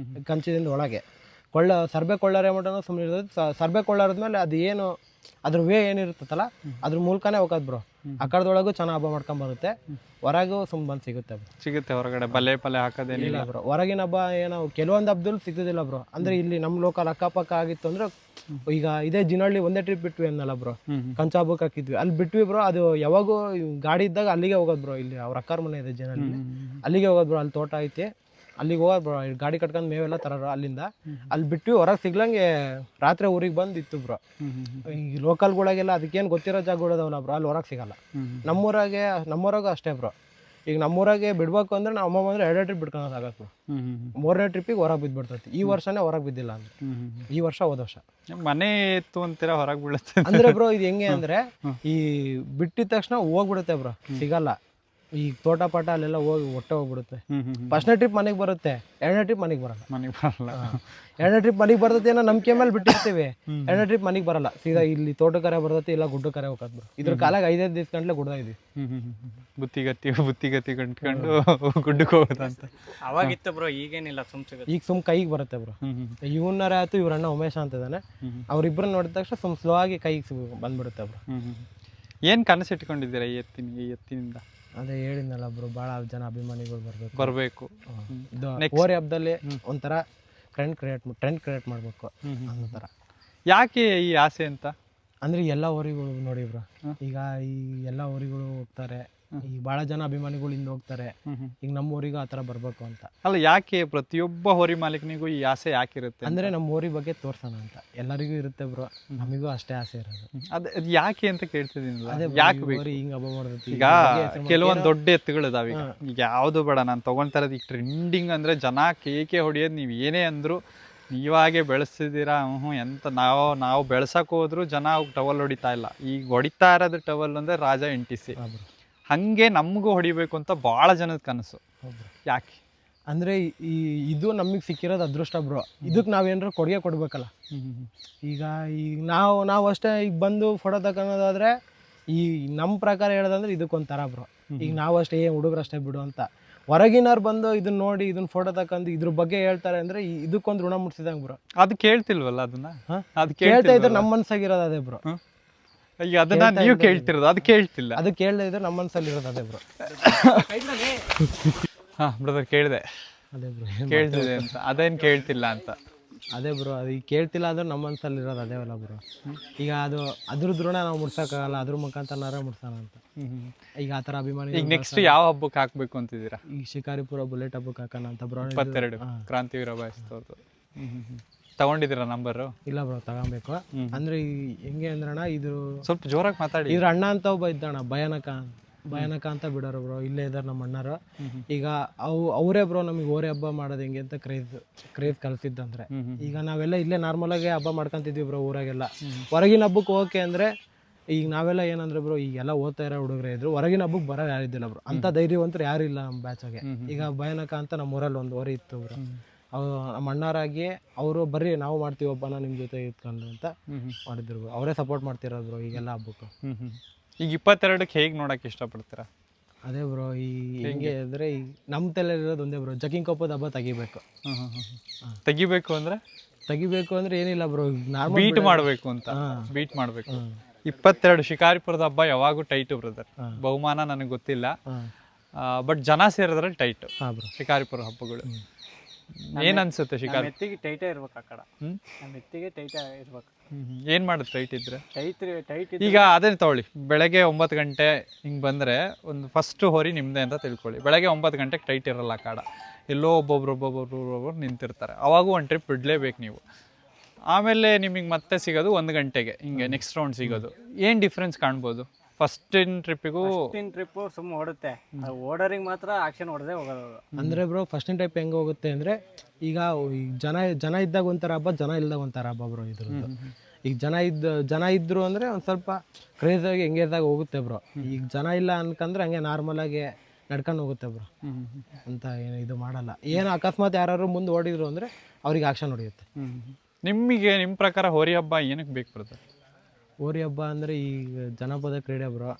ಕಂಚದಿಂದ ಒಳಗೆ. ಸರ್ಬೆ ಕೊಳ್ಳಾರೆ ಮಟನೂ ಸುಮ್ಮನೆ ಇರ್ತದೆ. ಸರ್ಬೆ ಕೊಳ್ಳಾರದ್ಮೇಲೆ ಅದು ಏನು ಅದ್ರ ವೇ ಏನಿರುತ್ತಲ್ಲ ಅದ್ರ ಮೂಲಕನೇ ಹೋಗೋದು ಬ್ರೋ. ಅಖಾಡದೊಳಗೂ ಚೆನ್ನಾಗಿ ಹಬ್ಬ ಮಾಡ್ಕೊಂಡ್ ಬರುತ್ತೆ, ಹೊರಗೂ ಸುಮ್ ಬಂದು ಸಿಗುತ್ತೆ ಹೊರಗಡೆ ಬಲೆ ಹಾಕೋದೇನಿಲ್ಲ ಬ್ರೋ. ಹೊರಗಿನ ಹಬ್ಬ ಏನೋ ಕೆಲವೊಂದು ಹಬ್ಬದಲ್ಲಿ ಸಿಗೋದಿಲ್ಲ ಬ್ರೋ. ಅಂದ್ರೆ ಇಲ್ಲಿ ನಮ್ಮ ಲೋಕಲ್ ಅಕ್ಕಪಕ್ಕ ಆಗಿತ್ತು ಅಂದ್ರೆ, ಈಗ ಇದೇ ಜಿನಹಳ್ಳಿ ಒಂದೇ ಟ್ರಿಪ್ ಬಿಟ್ವಿ ಅನ್ನಲ್ಲ ಬ್ರೋ, ಕಂಚ ಹಬ್ಬಕ್ಕೆ ಹಾಕಿದ್ವಿ, ಅಲ್ಲಿ ಬಿಟ್ವಿ ಬ್ರೋ. ಅದು ಯಾವಾಗೂ ಗಾಡಿ ಇದ್ದಾಗ ಅಲ್ಲಿಗೆ ಹೋಗೋದು ಬ್ರೋ. ಇಲ್ಲಿ ಅವ್ರ ಅಕ್ಕಾರ ಮನೆ ಇದೆ ಜಿನಹಳ್ಳಿ, ಅಲ್ಲಿಗೆ ಹೋಗೋದು ಬ್ರೋ. ಅಲ್ಲಿ ತೋಟ ಐತಿ, ಅಲ್ಲಿಗೆ ಹೋಗೋದು ಬ್ರೋ. ಗಾಡಿ ಕಟ್ಕೊಂಡು ಮೇವೆಲ್ಲ ತರೋರು ಅಲ್ಲಿಂದ. ಅಲ್ಲಿ ಬಿಟ್ವಿ, ಹೊರಗೆ ಸಿಗ್ಲಂಗೆ ರಾತ್ರಿ ಊರಿಗೆ ಬಂದಿತ್ತು ಬ್ರೋ. ಈ ಲೋಕಲ್ಗಳಿಗೆಲ್ಲ ಅದಕ್ಕೇನು ಗೊತ್ತಿರೋ ಜಾಗಗಳದಾವಲ್ಲ ಬ್ರೋ, ಅಲ್ಲಿ ಹೊರಗೆ ಸಿಗಲ್ಲ. ನಮ್ಮೂರಾಗೂ ಅಷ್ಟೇ ಬ್ರೋ. ಈಗ ನಮ್ಮೂರಾಗೆ ಬಿಡ್ಬೇಕು ಅಂದ್ರೆ ನಾವು ಅಮ್ಮ ಬಂದ್ರೆ 2 ಟ್ರಿಪ್ ಬಿಡ್ಕೊಂಡು ಆಗತ್ತೆ ಬ್ರೋ. 3ನೇ ಟ್ರಿಪ್ಪಿಗೆ ಹೊರಗೆ ಬಿದ್ದುಬಿಡ್ತೈತಿ. ಈ ವರ್ಷನೇ ಹೊರಗೆ ಬಿದ್ದಿಲ್ಲ ಅಂದ್ರೆ, ಈ ವರ್ಷ ಹೋದ ವರ್ಷ ಮನೆ ಇತ್ತು ಅಂತೀರಾ, ಹೊರಗೆ ಬೀಳುತ್ತೆ ಅಂದ್ರೆ ಬ್ರೋ. ಇದು ಹೆಂಗೆ ಅಂದ್ರೆ, ಈ ಬಿಟ್ಟಿದ ತಕ್ಷಣ ಹೋಗ್ಬಿಡುತ್ತೆ ಬ್ರೋ, ಸಿಗಲ್ಲ. ಈ ತೋಟ ಪಾಟ ಅಲ್ಲೆಲ್ಲ ಹೋಗಿ ಹೋಗ್ಬಿಡುತ್ತೆ. ಫಸ್ಟ್ನೇ ಟ್ರಿಪ್ ಮನೆಗೆ ಬರುತ್ತೆ, 2ನೇ ಟ್ರಿಪ್ ಮನೆಗೆ ಬರಲ್ಲ. 2ನೇ ಟ್ರಿಪ್ ಮನೆಗೆ ಬರ್ತೈತಿ ಅನ್ನೋ ನಂಬಿಕೆ ಮೇಲೆ ಬಿಟ್ಟಿರ್ತೀವಿ. 2ನೇ ಟ್ರಿಪ್ ಮನೆಗೆ ಬರಲ್ಲ, ಸೀದಾ ಇಲ್ಲಿ ತೋಟಕರೆ ಬರ್ತೈತಿ, ಇಲ್ಲ ಗುಡ್ಡಕರೆ ಹೋಗೋದು ಬ್ರೋ. ಇದ್ರ ಕಾಲಾಗ 5-5 ದಿವಸ ಗಂಟ್ಲೆ ಗುಡ್ಡ ಇದ್ವಿ. ಬುತ್ತಿಗತ್ತಿ ಗಂಟ್ಕೊಂಡು ಗುಡ್ಡಕ್ಕೆ ಹೋಗೋದಂತ ಅವಾಗಿತ್ತು ಬ್ರೋ. ಈಗೇನಿಲ್ಲ, ಈಗ ಸುಮ್ ಕೈಗೆ ಬರುತ್ತೆ ಬ್ರೋ. ಇವನ್ನರ ಆಯ್ತು, ಇವ್ರ ಅಣ್ಣ ಉಮೇಶ ಅಂತ ಇದ್ದಾನೆ, ಅವ್ರಿಬ್ರನ್ನ ನೋಡಿದ ತಕ್ಷಣ ಸುಮ್ ಸ್ಲೋ ಆಗಿ ಕೈಗೆ ಬಂದ್ಬಿಡುತ್ತೆ ಬ್ರೋ. ಏನ್ ಕನಸಿಟ್ಕೊಂಡಿದ್ದೀರಾ ಈ ಎತ್ತಿನಿಂದ? ಅದೇ ಹೇಳಿದ್ನಲ್ಲ ಬ್ರೋ, ಭಾಳ ಜನ ಅಭಿಮಾನಿಗಳು ಬರಬೇಕು. ಹೋರಿ ಹಬ್ಬದಲ್ಲಿ ಒಂಥರ ಟ್ರೆಂಡ್ ಕ್ರಿಯೇಟ್ ಮಾಡಬೇಕು ಅನ್ನೋ ಥರ. ಯಾಕೆ ಈ ಆಸೆ ಅಂತ? ಅಂದ್ರೆ ಎಲ್ಲ ಹೋರಿಗಳು ನೋಡಿ ಬ್ರೋ, ಈಗ ಈ ಎಲ್ಲ ಹೋರಿಗಳು ಹೋಗ್ತಾರೆ, ಈಗ ಭಾಳ ಜನ ಅಭಿಮಾನಿಗಳಿಂದ ಹೋಗ್ತಾರೆ, ಈಗ ನಮ್ಮ ಊರಿಗೂ ಆ ಥರ ಬರಬೇಕು ಅಂತ. ಅಲ್ಲ, ಯಾಕೆ ಪ್ರತಿಯೊಬ್ಬ ಹೋರಿ ಮಾಲೀಕನಿಗೂ ಈ ಆಸೆ ಯಾಕಿರುತ್ತೆ? ಅಂದರೆ ನಮ್ಮ ಊರಿ ಬಗ್ಗೆ ತೋರ್ಸೋಣ ಅಂತ ಎಲ್ಲರಿಗೂ ಇರುತ್ತೆ ಬ್ರೋ, ನಮಗೂ ಅಷ್ಟೇ ಆಸೆ ಇರೋದು. ಅದು ಯಾಕೆ ಅಂತ ಕೇಳ್ತಿದ್ದೀನಲ್ಲ, ಅದೇ ಯಾಕೆ ಬೇಕು? ಊರಿ ಹಿಂಗೆ ಹಬ್ಬ ಮಾಡ್ತೈತಿ. ಈಗ ಕೆಲವೊಂದು ದೊಡ್ಡ ಎತ್ತುಗಳು ಇದಾವೆ. ಈಗ ಯಾವುದು ಬೇಡ, ನಾನು ತಗೊಳ್ತಾ ಇರೋದು ಈಗ ಟ್ರೆಂಡಿಂಗ್ ಅಂದರೆ ಜನ ಕೇಕೆ ಹೊಡಿಯೋದು. ನೀವು ಏನೇ ಅಂದರೂ ನೀವಾಗೆ ಬೆಳೆಸಿದ್ದೀರಾ, ಎಂತ ನಾವು ಬೆಳ್ಸಕ್ಕೆ ಹೋದ್ರು ಜನ ಟವಲ್ ಹೊಡಿತಾ ಇಲ್ಲ. ಈಗ ಹೊಡಿತಾ ಇರೋದು ಟವಲ್ ಅಂದರೆ ರಾಜ NTC. ಹಾಗೆ ನಮಗೂ ಹೊಡಿಬೇಕು ಅಂತ ಭಾಳ ಜನದ ಕನಸು. ಯಾಕೆ ಅಂದರೆ ಇದು ನಮಗೆ ಸಿಕ್ಕಿರೋದು ಅದೃಷ್ಟ ಬ್ರೋ. ಇದಕ್ಕೆ ನಾವೇನಾರು ಕೊಡುಗೆ ಕೊಡಬೇಕಲ್ಲ. ಈಗ ನಾವು ಅಷ್ಟೇ ಈಗ ಬಂದು ಫೋಟೋ ತಗೊಳೋದಾದ್ರೆ ಈ ನಮ್ಮ ಪ್ರಕಾರ ಹೇಳೋದಂದ್ರೆ ಇದಕ್ಕೊಂಥರ ಬ್ರೋ. ಈಗ ನಾವು ಅಷ್ಟೇ ಹುಡುಗರು ಅಷ್ಟೇ ಬಿಡು ಅಂತ. ಹೊರಗಿನವ್ರು ಬಂದು ಇದನ್ನ ನೋಡಿ ಇದನ್ನ ಫೋಟೋ ತಗೊಂಡು ಇದ್ರ ಬಗ್ಗೆ ಹೇಳ್ತಾರೆ ಅಂದರೆ ಇದಕ್ಕೊಂದು ಋಣ ಮುಟ್ಸಿದಂಗೆ ಬ್ರೋ. ಅದು ಕೇಳ್ತಿಲ್ವಲ್ಲ ಅದನ್ನ? ಅದು ಕೇಳ್ತಾ ಇದ್ರೆ ನಮ್ಮ ಮನಸ್ಸಾಗಿರೋದು ಅದೇ ಬ್ರೋ. ಈಗ ಅದನ್ನ ನೀವು ಕೇಳ್ತಿರೋದು, ಅದು ಕೇಳ್ತಿಲ್ಲ. ಅದು ಕೇಳದೇ ಇದ್ರೆ ನಮ್ಮ ಮನಸ್ಸಲ್ಲಿ ಇರೋದು ಅದೇ ಬ್ರೋ. ಹಾಂ ಬ್ರದರ್, ಕೇಳಿದೆ, ಅದೇ ಬ್ರೋ ಕೇಳ್ತಿದೆ ಅಂತ. ಅದೇನು ಕೇಳ್ತಿಲ್ಲ ಅಂತ? ಅದೇ ಬ್ರೋ, ಅದು ಈಗ ಕೇಳ್ತಿಲ್ಲ ಅಂದ್ರೆ ನಮ್ಮ ಮನಸ್ಸಲ್ಲಿ ಇರೋದು ಅದೇ ಅಲ್ಲ ಬ್ರೋ. ಈಗ ಅದ್ರದ್ದು ಋಣ ನಾವು ಮುಟ್ಸೋಕ್ಕಾಗಲ್ಲ, ಅದ್ರ ಮುಖಾಂತರ ಮುಟ್ಸೋಣ ಅಂತ. ಈಗ ಆ ಥರ ಅಭಿಮಾನಿ. ಈಗ ನೆಕ್ಸ್ಟ್ ಯಾವ ಹಬ್ಬಕ್ಕೆ ಹಾಕ್ಬೇಕು ಅಂತಿದ್ದೀರಾ? ಈಗ ಶಿಕಾರಿಪುರ ಬುಲೆಟ್ ಹಬ್ಬಕ್ಕೆ ಹಾಕೋಣ ಅಂತ ಬ್ರೋ. 22 ಕ್ರಾಂತಿವೀರ ಬಾಯಸ್ತವ್ರದ್ದು. ತಗೊಂಡಿದ್ದೀರಾ ನಂಬರು? ಇಲ್ಲ ಬ್ರೋ, ತಗೊಬೇಕು. ಅಂದ್ರೆ ಹೆಂಗೆ ಅಂದ್ರಣ್ಣ, ಇದು ಸ್ವಲ್ಪ ಜೋರಾಗಿ ಮಾತಾಡಿ. ಇದ್ರ ಅಣ್ಣ ಅಂತ ಒಬ್ಬ ಇದ್ದಣ್ಣ, ಭಯಾನಕ ಅಂತ ಬಿಡೋರು ಬ್ರೋ. ಇಲ್ಲೇ ಇದ್ದಾರೆ ನಮ್ಮ ಅಣ್ಣರು. ಈಗ ಅವರೇ ಬ್ರೋ ನಮಗೆ ಓರೆ ಹಬ್ಬ ಮಾಡೋದು ಹೆಂಗೆ ಅಂತ ಕ್ರೇಜ್ ಕಲಿಸಿದ್ದಂದ್ರೆ. ಈಗ ನಾವೆಲ್ಲ ಇಲ್ಲೇ ನಾರ್ಮಲಾಗಿ ಹಬ್ಬ ಮಾಡ್ಕೊಂತಿದ್ವಿ ಬ್ರೋ ಊರಾಗೆಲ್ಲ. ಹೊರಗಿನ ಹಬ್ಬಕ್ಕೆ ಹೋಗಕ್ಕೆ ಅಂದರೆ ಈಗ ನಾವೆಲ್ಲ ಏನಂದ್ರೆ ಬ್ರೋ, ಈಗೆಲ್ಲ ಓದ್ತಾ ಇರೋ ಹುಡುಗರೇ ಇದ್ರು, ಹೊರಗಿನ ಹಬ್ಬಕ್ಕೆ ಬರೋ ಯಾರಿದ್ದಿಲ್ಲ ಬ್ರೋ. ಅಂತ ಧೈರ್ಯವಂತರು ಯಾರು ಇಲ್ಲ ನಮ್ಮ ಬ್ಯಾಚಾಗೆ. ಈಗ ಭಯಾನಕ ಅಂತ ನಮ್ಮ ಊರಲ್ಲಿ ಒಂದು ಓರಿ ಇತ್ತು ಬ್ರೋ. ನಮ್ಮ ಅಣ್ಣರಾಗಿ ಅವರು ಬರ್ರಿ ನಾವು ಮಾಡ್ತೀವಿ ಹಬ್ಬನ ನಿಮ್ಮ ಜೊತೆ ಇತ್ಕೊಂಡು ಅಂತ ಮಾಡಿದ್ರು ಬ್ರೋ. ಅವರೇ ಸಪೋರ್ಟ್ ಮಾಡ್ತಿರೋದು ಬ್ರೋ ಈಗೆಲ್ಲ ಹಬ್ಬಕ್ಕೂ. ಈಗ 22ಕ್ಕೆ ಹೇಗೆ ನೋಡಕ್ಕೆ ಇಷ್ಟಪಡ್ತೀರಾ? ಅದೇ ಬ್ರೋ, ಈ ಹೆಂಗೆ ಅಂದರೆ ಈಗ ನಮ್ಮ ತಲೆಯಲ್ಲಿರೋದು ಒಂದೇ ಬ್ರೋ, ಜಗ್ಗಿಂಗ್ ಕಪ್ಪದ ಹಬ್ಬ ತೆಗಿಬೇಕು. ತೆಗಿಬೇಕು ಅಂದರೆ ಏನಿಲ್ಲ ಬ್ರೋ, ನಾರ್ಮಲ್ ಬೀಟ್ ಮಾಡಬೇಕು ಅಂತ. ಬೀಟ್ ಮಾಡಬೇಕು. 22 ಶಿಕಾರಿಪುರದ ಹಬ್ಬ ಯಾವಾಗೂ ಟೈಟು ಬ್ರದರ್. ಬಹುಮಾನ ನನಗೆ ಗೊತ್ತಿಲ್ಲ, ಬಟ್ ಜನ ಸೇರಿದ್ರಲ್ಲಿ ಟೈಟು ಶಿಕಾರಿಪುರ ಹಬ್ಬಗಳು. ಏನ್ ಅನ್ಸುತ್ತೆ ಶಿಕಾರಿ? ಎತ್ತಿಗೆ ಟೈಟೇ ಇರ್ಬೇಕು ಆ ಕಡೆ. ನಮ್ಮ ಎತ್ತಿಗೆ ಟೈಟೇ ಇರ್ಬೇಕು. ಏನ್ ಮಾಡುದು ಟೈಟ್ ಇದ್ರೆ? ಟೈಟ್ ಈಗ ಅದೇ ತಗೊಳ್ಳಿ, ಬೆಳಗ್ಗೆ 9 ಗಂಟೆ ಹಿಂಗ್ ಬಂದ್ರೆ ಒಂದು ಫಸ್ಟ್ ಹೋರಿ ನಿಮ್ದೆ ಅಂತ ತಿಳ್ಕೊಳ್ಳಿ. ಬೆಳಗ್ಗೆ 9 ಗಂಟೆಗೆ ಟೈಟ್ ಇರಲ್ಲ ಕಾಡ, ಎಲ್ಲೋ ಒಬ್ಬೊಬ್ರು ನಿಂತಿರ್ತಾರೆ. ಅವಾಗೂ ಒಂದು ಟ್ರಿಪ್ ಬಿಡ್ಲೇಬೇಕು ನೀವು. ಆಮೇಲೆ ನಿಮಗೆ ಮತ್ತೆ ಸಿಗೋದು 1 ಗಂಟೆಗೆ, ಹಿಂಗೆ ನೆಕ್ಸ್ಟ್ ರೌಂಡ್ ಸಿಗೋದು. ಏನು ಡಿಫ್ರೆನ್ಸ್ ಕಾಣ್ಬೋದು ಫಸ್ಟಿನ ಟ್ರಿಪ್ಪಿಗೂ? ಟ್ರಿಪ್ ಸುಮ್ಮನೆ ಓಡುತ್ತೆ, ಓಡೋರಿಗೆ ಮಾತ್ರ ಆಕ್ಷನ್ ಹೊಡೆದೇ ಹೋಗೋದು. ಅಂದರೆ ಬ್ರೋ, ಫಸ್ಟಿನ ಟೈಪ್ ಹೆಂಗೆ ಹೋಗುತ್ತೆ ಅಂದರೆ, ಈಗ ಜನ ಇದ್ದಾಗ ಒಂಥರ ಹಬ್ಬ, ಜನ ಇಲ್ದಾಗ ಒಂಥರ ಹಬ್ಬ ಬ್ರೋ ಇದ್ರದ್ದು. ಈಗ ಜನ ಇದ್ರು ಅಂದರೆ ಒಂದು ಸ್ವಲ್ಪ ಕ್ರೇಜಾಗಿ ಎಂಗೇಜ್ದಾಗ ಹೋಗುತ್ತೆ ಬ್ರೋ. ಈಗ ಜನ ಇಲ್ಲ ಅನ್ಕಂದ್ರೆ ಹಂಗೆ ನಾರ್ಮಲಾಗಿ ನಡ್ಕೊಂಡು ಹೋಗುತ್ತೆ ಬ್ರೋ. ಅಂತ ಏನು ಇದು ಮಾಡಲ್ಲ. ಏನು ಅಕಸ್ಮಾತ್ ಯಾರು ಮುಂದೆ ಓಡಿದ್ರು ಅಂದರೆ ಅವ್ರಿಗೆ ಆಕ್ಷನ್ ಹೊಡೆಯುತ್ತೆ. ನಿಮ್ಮ ಪ್ರಕಾರ ಹೋರಿ ಹಬ್ಬ ಏನಕ್ಕೆ ಬೇಕು ಬ್ರದರ್? ಹೋರಿ ಹಬ್ಬ ಅಂದರೆ ಈಗ ಜನಪದ ಕ್ರೀಡೆ ಬ್ರೋ.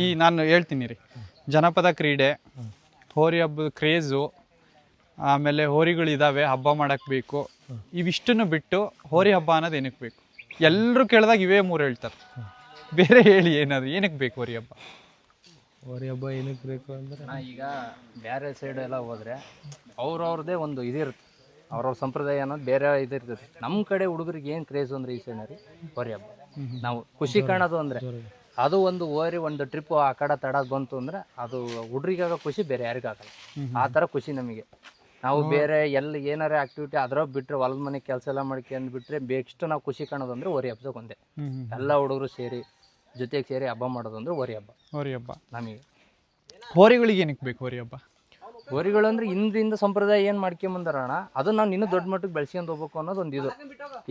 ಈ ನಾನು ಹೇಳ್ತೀನಿ ರೀ, ಜನಪದ ಕ್ರೀಡೆ, ಹೋರಿ ಹಬ್ಬದ ಕ್ರೇಜು, ಆಮೇಲೆ ಹೋರಿಗಳಿದ್ದಾವೆ, ಹಬ್ಬ ಮಾಡಕ್ಕೆ ಬೇಕು. ಇವಿಷ್ಟನ್ನು ಬಿಟ್ಟು ಹೋರಿ ಹಬ್ಬ ಅನ್ನೋದು ಏನಕ್ಕೆ ಬೇಕು? ಎಲ್ಲರೂ ಕೇಳಿದಾಗ ಇವೇ 3 ಹೇಳ್ತಾರೆ. ಬೇರೆ ಹೇಳಿ ಏನಾದ್ರು, ಏನಕ್ಕೆ ಬೇಕು ಹೋರಿ ಹಬ್ಬ? ಹೋರಿ ಹಬ್ಬ ಏನಕ್ಕೆ ಬೇಕು ಅಂದರೆ, ಈಗ ಬೇರೆ ಸೈಡ್ ಎಲ್ಲ ಹೋದರೆ ಅವ್ರವ್ರದ್ದೇ ಒಂದು ಇದಿರುತ್ತೆ, ಅವ್ರವ್ರ ಸಂಪ್ರದಾಯ ಅನ್ನೋದು ಬೇರೆ ಇದಿರ್ತದೆ. ನಮ್ಮ ಕಡೆ ಹುಡುಗರಿಗೆ ಏನು ಕ್ರೇಜು ಅಂದರೆ ಈ ಸೈಡ್ ರೀ ಹೋರಿ ಹಬ್ಬ. ನಾವು ಖುಷಿ ಕಾಣೋದು ಅಂದರೆ ಅದು ಒಂದು ಹೋರಿ ಒಂದು ಟ್ರಿಪ್ ಆ ಕಡೆ ತಡಕ್ಕೆ ಬಂತು ಅಂದರೆ ಅದು ಹುಡುಗರಿಗಾಗೋ ಖುಷಿ ಬೇರೆ ಯಾರಿಗಾಗಲ್ಲ. ಆ ಥರ ಖುಷಿ ನಮಗೆ. ನಾವು ಬೇರೆ ಎಲ್ಲಿ ಏನಾರೇ ಆಕ್ಟಿವಿಟಿ ಅದ್ರ ಬಿಟ್ಟರೆ ಹೊಲದ ಮನೆ ಕೆಲಸ ಎಲ್ಲ ಮಾಡ್ಕೊಂಡು ಬಿಟ್ಟರೆ ಬೇಕಿಷ್ಟು ನಾವು ಖುಷಿ ಕಾಣೋದು ಅಂದರೆ ಹೋರಿ ಹಬ್ಬಕ್ಕೆ ಒಂದೇ. ಎಲ್ಲ ಹುಡುಗರು ಸೇರಿ ಜೊತೆಗೆ ಸೇರಿ ಹಬ್ಬ ಮಾಡೋದು ಅಂದರೆ ಹೋರಿ ಹಬ್ಬ ನಮಗೆ. ಹೋರಿಗಳಿಗೆ ಏನಕ್ಕೆ ಬೇಕು ಹೋರಿ ಹಬ್ಬ? ಹೋರಿಗಳು ಅಂದರೆ ಹಿಂದಿಂದ ಸಂಪ್ರದಾಯ ಏನು ಮಾಡ್ಕೊಂಬಂದಾರಣ, ಅದನ್ನ ನಾವು ಇನ್ನೂ ದೊಡ್ಡ ಮಟ್ಟಕ್ಕೆ ಬೆಳೆಸ್ಕೊಂಡು ಹೋಗ್ಬೇಕು ಅನ್ನೋದು ಒಂದು ಇದು.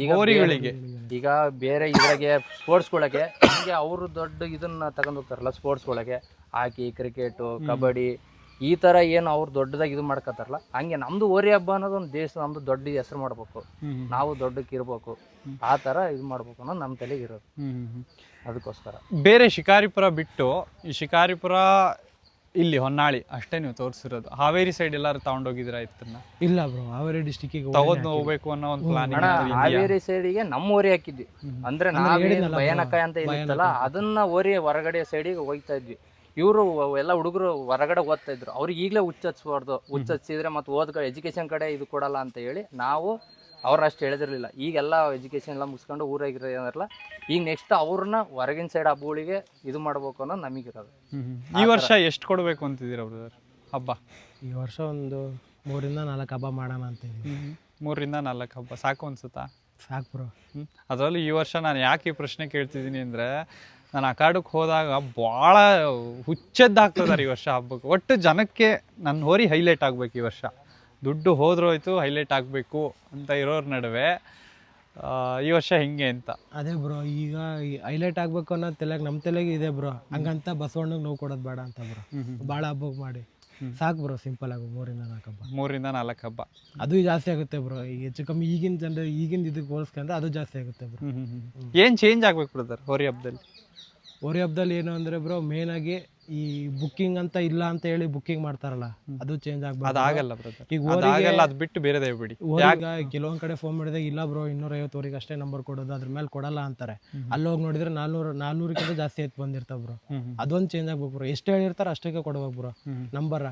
ಈಗ ಹೋರಿಗಳಿಗೆ ಈಗ ಬೇರೆ ಇದ್ರಾಗೆ ಸ್ಪೋರ್ಟ್ಸ್ಗಳಿಗೆ ಹಿಂಗೆ ಅವರು ದೊಡ್ಡ ಇದನ್ನ ತಗೊಂಡು ಹೋಗ್ತಾರಲ್ಲ, ಸ್ಪೋರ್ಟ್ಸ್ಗಳಿಗೆ ಹಾಕಿ, ಕ್ರಿಕೆಟು, ಕಬಡ್ಡಿ ಈ ಥರ ಏನು ಅವ್ರು ದೊಡ್ಡದಾಗಿ ಇದು ಮಾಡ್ಕೊತಾರಲ್ಲ, ಹಂಗೆ ನಮ್ಮದು ಹೋರಿ ಹಬ್ಬ ಅನ್ನೋದು ಒಂದು ದೇಶ, ನಮ್ಮದು ದೊಡ್ಡ ಹೆಸರು ಮಾಡ್ಬೇಕು, ನಾವು ದೊಡ್ಡಕ್ಕೆ ಇರ್ಬೇಕು, ಆ ಥರ ಇದು ಮಾಡ್ಬೇಕು ಅನ್ನೋದು ನಮ್ಮ ತಲೆಗೆ ಇರೋದು. ಅದಕ್ಕೋಸ್ಕರ ಬೇರೆ ಶಿಕಾರಿಪುರ ಬಿಟ್ಟು ಈ ಶಿಕಾರಿಪುರ ಇಲ್ಲಿ ಹೊನ್ನಾಳಿ ಅಷ್ಟೇ ನೀವು ತೋರಿಸಿರೋದು. ಹಾವೇರಿ ಸೈಡ್ ಎಲ್ಲಾರು ತಗೊಂಡೋಗಿದ್ರ ಇತ್ತನ್ನ? ಇಲ್ಲ ಬ್ರೋ, ಹಾವೇರಿ ಡಿಸ್ಟಿಕ್ಕಿಗೆ ತಗೊಂಡು ಹೋಗ್ಬೇಕು ಅನ್ನೋ ಒಂದು ಪ್ಲಾನ್. ಹಾವೇರಿ ಸೈಡಿಗೆ ನಮ್ಮ ಹೋರಿ ಹಾಕಿದ್ವಿ. ಅಂದ್ರೆ ನಾವೇನು ಭಯಾನಕ ಅಂತ ಏನಿತ್ತಲ್ಲ ಅದನ್ನ ಹೋರಿ ಹೊರಗಡೆ ಸೈಡಿಗೆ ಹೋಗ್ತಾ ಇದ್ವಿ. ಇವರು ಎಲ್ಲ ಹುಡುಗರು ಹೊರಗಡೆ ಓದ್ತಾ ಇದ್ರು. ಅವ್ರಿಗೆ ಈಗಲೇ ಹುಚ್ಚರಿದ್ರೆ ಮತ್ತೆ ಓದ್ ಎಜುಕೇಶನ್ ಕಡೆ ಇದು ಕೊಡಲ್ಲ ಅಂತ ಹೇಳಿ ನಾವು ಅವ್ರನ್ನ ಅಷ್ಟು ಹೇಳಿದಿರಲಿಲ್ಲ. ಈಗೆಲ್ಲ ಎಜುಕೇಷನ್ ಎಲ್ಲ ಮುಗಿಸ್ಕೊಂಡು ಊರಾಗಿರೋಲ್ಲ, ಈಗ ನೆಕ್ಸ್ಟ್ ಅವ್ರನ್ನ ಹೊರಗಿನ ಸೈಡ್ ಹಬ್ಬಗಳಿಗೆ ಇದು ಮಾಡ್ಬೇಕು ಅನ್ನೋದು ನಮಗಿರೋದು. ಈ ವರ್ಷ ಎಷ್ಟು ಕೊಡಬೇಕು ಅಂತಿದ್ದೀರಾ ಬ್ರದರ್ ಹಬ್ಬ? ಈ ವರ್ಷ ಒಂದು 3 ರಿಂದ 4 ಹಬ್ಬ ಮಾಡೋಣ ಅಂತ ಇದ್ದೀವಿ. 3 ರಿಂದ 4 ಹಬ್ಬ ಸಾಕು ಅನ್ಸುತ್ತಾ? ಸಾಕು ಬ್ರೋ. ಅದರಲ್ಲೂ ಈ ವರ್ಷ ನಾನು ಯಾಕೆ ಈ ಪ್ರಶ್ನೆ ಕೇಳ್ತಿದ್ದೀನಿ ಅಂದರೆ, ನಾನು ಅಖಾಡಕ್ಕೆ ಹೋದಾಗ ಭಾಳ ಹುಚ್ಚದ್ದಾಗ್ತದಾರೆ ಈ ವರ್ಷ ಹಬ್ಬಕ್ಕೆ. ಒಟ್ಟು ಜನಕ್ಕೆ ನನ್ನ ಹೋರಿ ಹೈಲೈಟ್ ಆಗಬೇಕು ಈ ವರ್ಷ. ದುಡ್ಡು ಹೋದ್ರೋಯ್ತು, ಹೈಲೈಟ್ ಆಗಬೇಕು ಅಂತ ಇರೋರ ನಡುವೆ ಈ ವರ್ಷ ಹೆಂಗೆ ಅಂತ. ಅದೇ ಬ್ರೋ, ಈಗ ಹೈಲೈಟ್ ಆಗ್ಬೇಕು ಅನ್ನೋ ನಮ್ಮ ತಲೆಗೆ ಇದೆ ಬ್ರೋ. ಹಂಗಂತ ಬಸವಣ್ಣಗೆ ನೋವು ಕೊಡೋದು ಬೇಡ ಅಂತ ಬ್ರೋ. ಭಾಳ ಹಬ್ಬಕ್ಕೆ ಮಾಡಿ ಸಾಕು ಬ್ರೋ, ಸಿಂಪಲ್ ಆಗಿ 3 ರಿಂದ 4 ಹಬ್ಬ. 3 ರಿಂದ 4 ಹಬ್ಬ ಅದು ಜಾಸ್ತಿ ಆಗುತ್ತೆ ಬ್ರೋ. ಈಗ ಹೆಚ್ಚು ಕಮ್ಮಿ ಈಗಿನ ಜನರು ಈಗಿನ ಇದಕ್ಕೆ ಹೋಲಿಸ್ಕೊಂಡ್ರೆ ಅದು ಜಾಸ್ತಿ ಆಗುತ್ತೆ ಬ್ರೋ. ಏನು ಚೇಂಜ್ ಆಗ್ಬೇಕು ಬ್ರದರ್ ಹೋರಿ ಹಬ್ಬದಲ್ಲಿ? ಹೋರಿ ಹಬ್ಬದಲ್ಲಿ ಏನು ಅಂದ್ರೆ ಬ್ರೋ, ಮೇನ್ ಆಗಿ ಈ ಬುಕ್ಕಿಂಗ್ ಅಂತ ಇಲ್ಲ ಅಂತ ಹೇಳಿ ಬುಕ್ಕಿಂಗ್ ಮಾಡ್ತಾರಲ್ಲ, ಅದು ಚೇಂಜ್ ಆಗ್ಬೇಕು. ಅದಾಗಲ್ಲ ಬ್ರದರ್, ಈಗ ಅದಾಗಲ್ಲ, ಅದು ಬಿಟ್ಟು ಬೇರೆದೇ ಬಿಡಿ. ಕೆಲವೊಂದ್ ಕಡೆ ಫೋನ್ ಮಾಡಿದಾಗ ಇಲ್ಲ ಬ್ರೋ 250 ವರೆಗೆ ಅಷ್ಟೇ ನಂಬರ್ ಕೊಡೋದು, ಅದ್ರ ಮೇಲೆ ಕೊಡಲ್ಲ ಅಂತಾರೆ. ಅಲ್ಲಿ ಹೋಗಿ ನೋಡಿದ್ರೆ 400ಕ್ಕಿಂತ ಜಾಸ್ತಿ ಎತ್ತು ಬಂದಿರ್ತಾವ ಬ್ರೋ. ಅದೊಂದು ಚೇಂಜ್ ಆಗ್ಬೇಕು ಬ್ರೋ. ಎಷ್ಟು ಹೇಳಿರ್ತಾರ ಅಷ್ಟಕ್ಕೆ ಕೊಡ್ಬೇಕು ಬ್ರೋ ನಂಬರ್.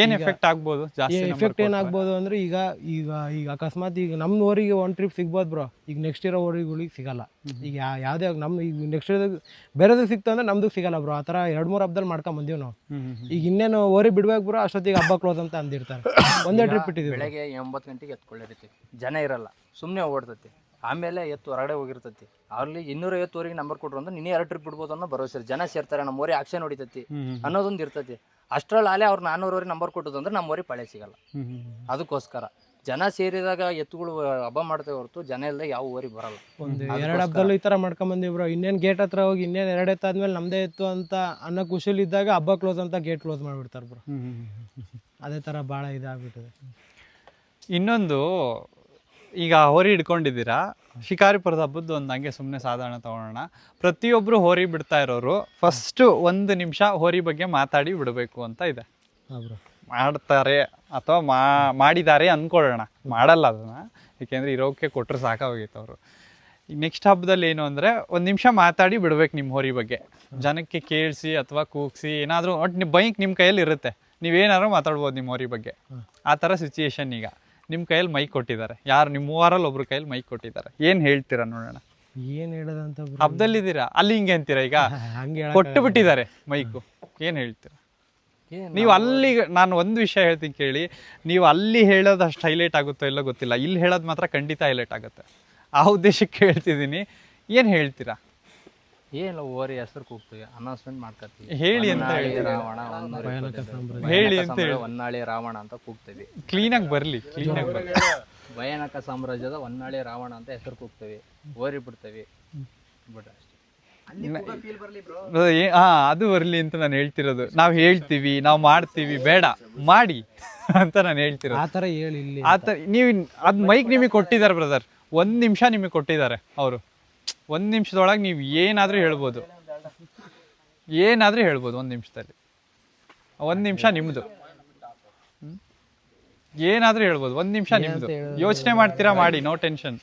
ಏನ್ ಎಫೆಕ್ಟ್ ಆಗ್ಬೋದು? ಜಾಸ್ತಿ ಎಫೆಕ್ಟ್ ಏನಾಗ್ಬೋದು ಅಂದ್ರೆ, ಈಗ ಈಗ ಈಗ ಅಕಸ್ಮಾತ್ ಈಗ ನಮ್ಮ ಊರಿಗೆ ಒಂದು ಟ್ರಿಪ್ ಸಿಗ್ಬೋದು ಬ್ರೋ. ಈಗ ನೆಕ್ಸ್ಟ್ ಇರೋ ಊರಿಗಳಿಗೆ ಸಿಗಲ್ಲ. ಈಗ ಯಾವುದೇ ನಮ್ಮ ಈಗ ನೆಕ್ಸ್ಟ್ ಇರೋದಕ್ಕೆ ಬೇರೆದಕ್ಕೆ ಸಿಕ್ತು ಅಂದ್ರೆ ನಮ್ದಕ್ಕೆ ಸಿಗಲ್ಲ ಬ್ರೋ. ಆ ಥರ 2-3 ಹಬ್ಬದಲ್ಲಿ ಮಾಡ್ಕೊಂಡ್ ಬಂದೀವಿ ನಾವು. ಈಗ ಇನ್ನೇನು ಓರಿ ಬಿಡ್ಬೇಕು ಬ್ರೋ, ಅಷ್ಟೊತ್ತಿಗೆ ಹಬ್ಬ ಕ್ಲೋಸ್ ಅಂತ ಅಂದಿರ್ತಾರೆ. ಒಂದೇ ಟ್ರಿಪ್ ಇಟ್ಟಿದ್ದೀವಿ. ಬೆಳಗ್ಗೆ 9 ಗಂಟೆಗೆ ಎತ್ಕೊಳ್ಳಿರ್ತೀವಿ, ಜನ ಇರಲ್ಲ, ಸುಮ್ಮನೆ ಓಡ್ತೈತಿ. ಆಮೇಲೆ ಎತ್ತು ಹೊರಗಡೆ ಹೋಗಿರ್ತೈತಿ. ಅಲ್ಲಿ 250 ವರೆಗೆ ನಂಬರ್ ಕೊಟ್ರು ಅಂದ್ರೆ ನೀನೇ 2 ಟ್ರಿಪ್ ಬಿಡ್ಬೋದು ಅನ್ನೋ ಭರವಸೆ. ಜನ ಸೇರ್ತಾರೆ, ನಮ್ಮ ಓರಿ ಆಕ್ಷನ್ ಹೊಡಿತೈತಿ ಅನ್ನೋದೊಂದು ಇರ್ತೈತಿ. ಅಷ್ಟರಲ್ಲಿ ಅಲ್ಲೇ ಅವ್ರು 400 ವರೆಗೆ ನಂಬರ್ ಕೊಟ್ಟದ್ದು ಅಂದ್ರೆ ನಮ್ಮ ಓರಿ ಪಳೆ ಸಿಗಲ್ಲ. ಅದಕ್ಕೋಸ್ಕರ ಜನ ಸೇರಿದಾಗ ಎತ್ತುಗಳು ಹಬ್ಬ ಮಾಡ್ತೇವೆ ಹೊರತು ಜನ ಇಲ್ಲದೆ ಯಾವ ಓರಿ ಬರಲ್ಲ. ಒಂದು 2 ಹಬ್ಬದಲ್ಲೂ ಈ ಥರ ಮಾಡ್ಕೊಂಡ್ ಬಂದೀವಿ ಬ್ರೋ. ಇನ್ನೇನು ಗೇಟ್ ಹತ್ರ ಹೋಗಿ ಇನ್ನೇನು 2 ಎತ್ತಾದ್ಮೇಲೆ ನಮ್ದೇ ಎತ್ತು ಅಂತ ಅನ್ನೋ ಖುಷಿಲಿ ಇದ್ದಾಗ ಹಬ್ಬ ಕ್ಲೋಸ್ ಅಂತ ಗೇಟ್ ಕ್ಲೋಸ್ ಮಾಡಿಬಿಡ್ತಾರೆ ಬ್ರೋ. ಅದೇ ಥರ ಭಾಳ ಇದಾಗ್ಬಿಟ್ಟಿದೆ. ಇನ್ನೊಂದು, ಈಗ ಹೋರಿ ಹಿಡ್ಕೊಂಡಿದ್ದೀರಾ, ಶಿಕಾರಿಪುರದ ಹಬ್ಬದ್ದು ಒಂದು ಹಂಗೆ ಸುಮ್ಮನೆ ಸಾಧಾರಣ ತಗೊಳ್ಳೋಣ. ಪ್ರತಿಯೊಬ್ಬರು ಹೋರಿ ಬಿಡ್ತಾ ಇರೋರು ಫಸ್ಟು 1 ನಿಮಿಷ ಹೋರಿ ಬಗ್ಗೆ ಮಾತಾಡಿ ಬಿಡಬೇಕು ಅಂತ ಇದೆ. ಮಾಡ್ತಾರೆ ಅಥವಾ ಮಾಡಿದ್ದಾರೆ ಅಂದ್ಕೊಳ್ಳೋಣ, ಮಾಡಲ್ಲ ಅದನ್ನು, ಏಕೆಂದರೆ ಇರೋಕ್ಕೆ ಕೊಟ್ಟರೆ ಸಾಕಾಗೋಗಿತ್ತು ಅವರು. ಈಗ ನೆಕ್ಸ್ಟ್ ಹಬ್ಬದಲ್ಲಿ ಏನು ಅಂದರೆ 1 ನಿಮಿಷ ಮಾತಾಡಿ ಬಿಡ್ಬೇಕು ನಿಮ್ಮ ಹೋರಿ ಬಗ್ಗೆ. ಜನಕ್ಕೆ ಕೇಳಿಸಿ ಅಥವಾ ಕೂಗಿಸಿ ಏನಾದರೂ ಒಟ್ಟು ಬೈಕ್ ನಿಮ್ಮ ಕೈಯಲ್ಲಿ ಇರುತ್ತೆ, ನೀವೇನಾದ್ರು ಮಾತಾಡ್ಬೋದು ನಿಮ್ಮ ಹೋರಿ ಬಗ್ಗೆ. ಆ ಥರ ಸಿಚುಯೇಷನ್. ಈಗ ನಿಮ್ಮ ಕೈಯಲ್ಲಿ ಮೈಕ್ ಕೊಟ್ಟಿದ್ದಾರೆ, ಯಾರು ನಿಮ್ಮ 3 ಒಬ್ರ ಕೈಯಲ್ಲಿ ಮೈಕ್ ಕೊಟ್ಟಿದ್ದಾರೆ, ಏನು ಹೇಳ್ತೀರಾ ನೋಡೋಣ? ಏನು ಹೇಳೋದಂತ ಹಬ್ಬದಲ್ಲಿದ್ದೀರಾ, ಅಲ್ಲಿ ಹಿಂಗೆ ಅಂತೀರಾ? ಈಗ ಹಂಗೆ ಕೊಟ್ಟು ಬಿಟ್ಟಿದ್ದಾರೆ ಮೈಕು, ಏನು ಹೇಳ್ತೀರಾ ನೀವು? ಅಲ್ಲಿ ನಾನು ಒಂದು ವಿಷಯ ಹೇಳ್ತೀನಿ ಕೇಳಿ, ನೀವು ಅಲ್ಲಿ ಹೇಳೋದು ಅಷ್ಟು ಹೈಲೈಟ್ ಆಗುತ್ತೋ ಇಲ್ಲ ಗೊತ್ತಿಲ್ಲ, ಇಲ್ಲಿ ಹೇಳೋದು ಮಾತ್ರ ಖಂಡಿತ ಹೈಲೈಟ್ ಆಗುತ್ತೆ. ಆ ಉದ್ದೇಶಕ್ಕೆ ಹೇಳ್ತಿದ್ದೀನಿ, ಏನು ಹೇಳ್ತೀರಾ? ಏನಿಲ್ಲ, ಓರಿ ಹೆಸರು ಕೂಗ್ತೀವಿ, ಅನೌನ್ಸ್ಮೆಂಟ್ ಮಾಡ್ಕೊತೀವಿ. ಹೇಳಿ ಅಂತ ಹೊನ್ನಾಳಿ ಹೇಳಿ, ರಾವಣ, ಹೇಳಿ ಅಂತ ಹೇಳಿ, ಹೊನ್ನಾಳಿ ರಾವಣ ಅಂತ ಕೂಗ್ತೀವಿ. ಕ್ಲೀನಾಗಿ ಬರಲಿ, ಕ್ಲೀನಾಗಿ ಬರಲಿ. ಭಯಾನಕ ಸಾಮ್ರಾಜ್ಯದ ಹೊನ್ನಾಳಿ ರಾವಣ ಅಂತ ಹೆಸರು ಕೂಗ್ತೀವಿ, ಓರಿ ಬಿಡ್ತೀವಿ, ಬಿಡ್ರಿ ಅಷ್ಟೇ. ಅದು ಬರಲಿ ಅಂತ ನಾನು ಹೇಳ್ತಿರೋದು. ನಾವು ಹೇಳ್ತೀವಿ, ನಾವು ಮಾಡ್ತೀವಿ, ಬೇಡ ಮಾಡಿ ಅಂತ ನಾನು ಹೇಳ್ತಿರೋದು. ಆ ಥರ ಹೇಳಿ ಇಲ್ಲಿ ಆ ಥರ ನೀವು ಅದು ಮೈಕ್ ನಿಮಗೆ ಕೊಟ್ಟಿದ್ದಾರೆ ಬ್ರದರ್, 1 ನಿಮಿಷ ನಿಮಗೆ ಕೊಟ್ಟಿದ್ದಾರೆ ಅವರು. 1 ನಿಮಿಷದೊಳಗೆ ನೀವು ಏನಾದರೂ ಹೇಳ್ಬೋದು, ಏನಾದರೂ ಹೇಳ್ಬೋದು 1 ನಿಮಿಷದಲ್ಲಿ. 1 ನಿಮಿಷ ನಿಮ್ಮದು, ಏನಾದರೂ ಹೇಳ್ಬೋದು. 1 ನಿಮಿಷ ನಿಮ್ಮದು. ಯೋಚನೆ ಮಾಡ್ತೀರಾ ಮಾಡಿ, ನೋ ಟೆನ್ಷನ್.